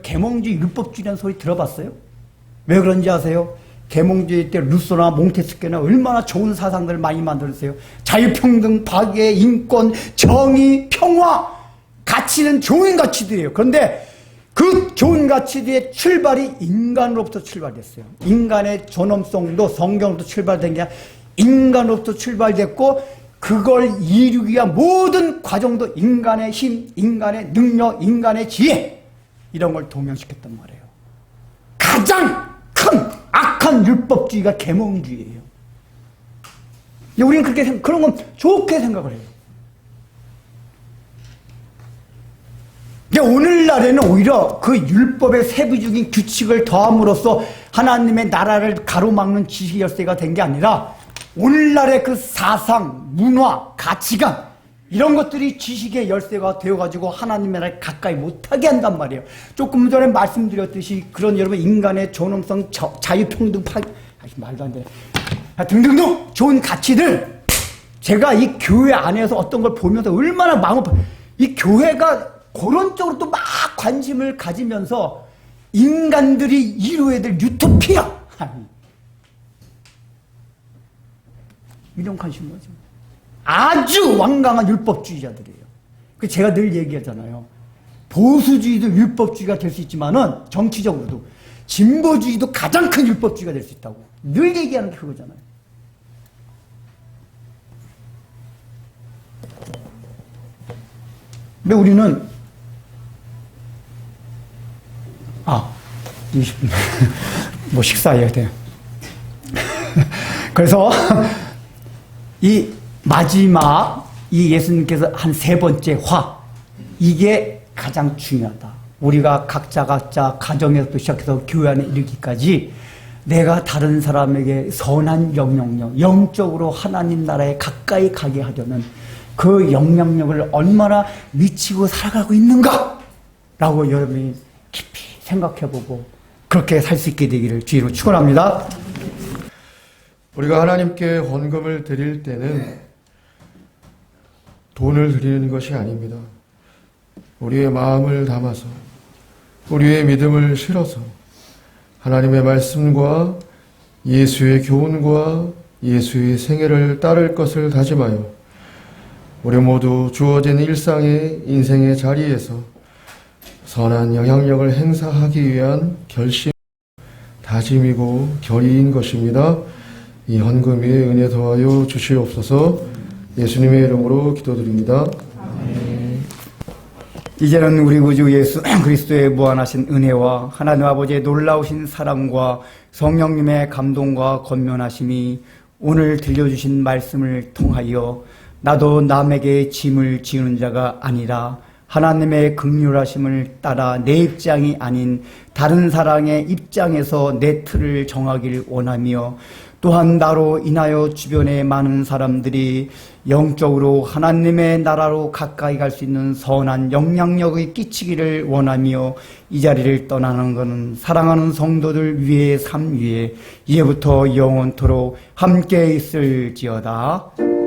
계몽주의 율법주의라는 소리 들어봤어요? 왜 그런지 아세요? 계몽주의 때 루소나 몽테스케나 얼마나 좋은 사상들을 많이 만들었어요. 자유평등, 박애, 인권, 정의, 평화 가치는 좋은 가치들이에요. 그런데 그 좋은 가치들의 출발이 인간으로부터 출발됐어요. 인간의 존엄성도 성경으로부터 출발된 게 아니라 인간으로부터 출발됐고 그걸 이루기 위한 모든 과정도 인간의 힘, 인간의 능력, 인간의 지혜 이런 걸 동명시켰단 말이에요. 가장 큰 악한 율법주의가 계몽주의예요. 우리는 그렇게 그런 건 좋게 생각을 해요. 근데 오늘날에는 오히려 그 율법의 세부적인 규칙을 더함으로써 하나님의 나라를 가로막는 지식 열쇠가 된 게 아니라 오늘날의 그 사상, 문화, 가치관 이런 것들이 지식의 열쇠가 되어가지고 하나님의 나라를 가까이 못하게 한단 말이에요. 조금 전에 말씀드렸듯이 그런 여러분 인간의 존엄성, 자유평등, 말도 안 돼. 등등등 좋은 가치들 제가 이 교회 안에서 어떤 걸 보면서 얼마나 마음 아파. 이 교회가 그런 쪽으로 또 막 관심을 가지면서 인간들이 이루어야 될 유토피아 이런 관심을 가지고 아주 완강한 율법주의자들이에요. 제가 늘 얘기하잖아요. 보수주의도 율법주의가 될 수 있지만은 정치적으로도 진보주의도 가장 큰 율법주의가 될 수 있다고 늘 얘기하는 게 그거잖아요. 근데 우리는 20분 뭐 식사해야 돼요. 그래서 이 마지막 이 예수님께서 한 세 번째 화 이게 가장 중요하다. 우리가 각자 가정에서부터 시작해서 교회 안에 이르기까지 내가 다른 사람에게 선한 영향력, 영적으로 하나님 나라에 가까이 가게 하려는 그 영향력을 얼마나 미치고 살아가고 있는가? 라고 여러분이 깊이 생각해보고 그렇게 살 수 있게 되기를 주의로 축원합니다. 우리가 하나님께 헌금을 드릴 때는 돈을 드리는 것이 아닙니다. 우리의 마음을 담아서 우리의 믿음을 실어서 하나님의 말씀과 예수의 교훈과 예수의 생애를 따를 것을 다짐하여 우리 모두 주어진 일상의 인생의 자리에서 선한 영향력을 행사하기 위한 결심, 다짐이고 결의인 것입니다. 이 헌금에 은혜 더하여 주시옵소서. 예수님의 이름으로 기도드립니다. 이제는 우리 구주 예수 그리스도의 무한하신 은혜와 하나님 아버지의 놀라우신 사랑과 성령님의 감동과 권면하심이 오늘 들려주신 말씀을 통하여 나도 남에게 짐을 지우는 자가 아니라 하나님의 긍휼하심을 따라 내 입장이 아닌 다른 사람의 입장에서 내 틀을 정하길 원하며 또한 나로 인하여 주변의 많은 사람들이 영적으로 하나님의 나라로 가까이 갈 수 있는 선한 영향력을 끼치기를 원하며 이 자리를 떠나는 것은 사랑하는 성도들 위의 삶 위에 이제부터 영원토록 함께 있을지어다.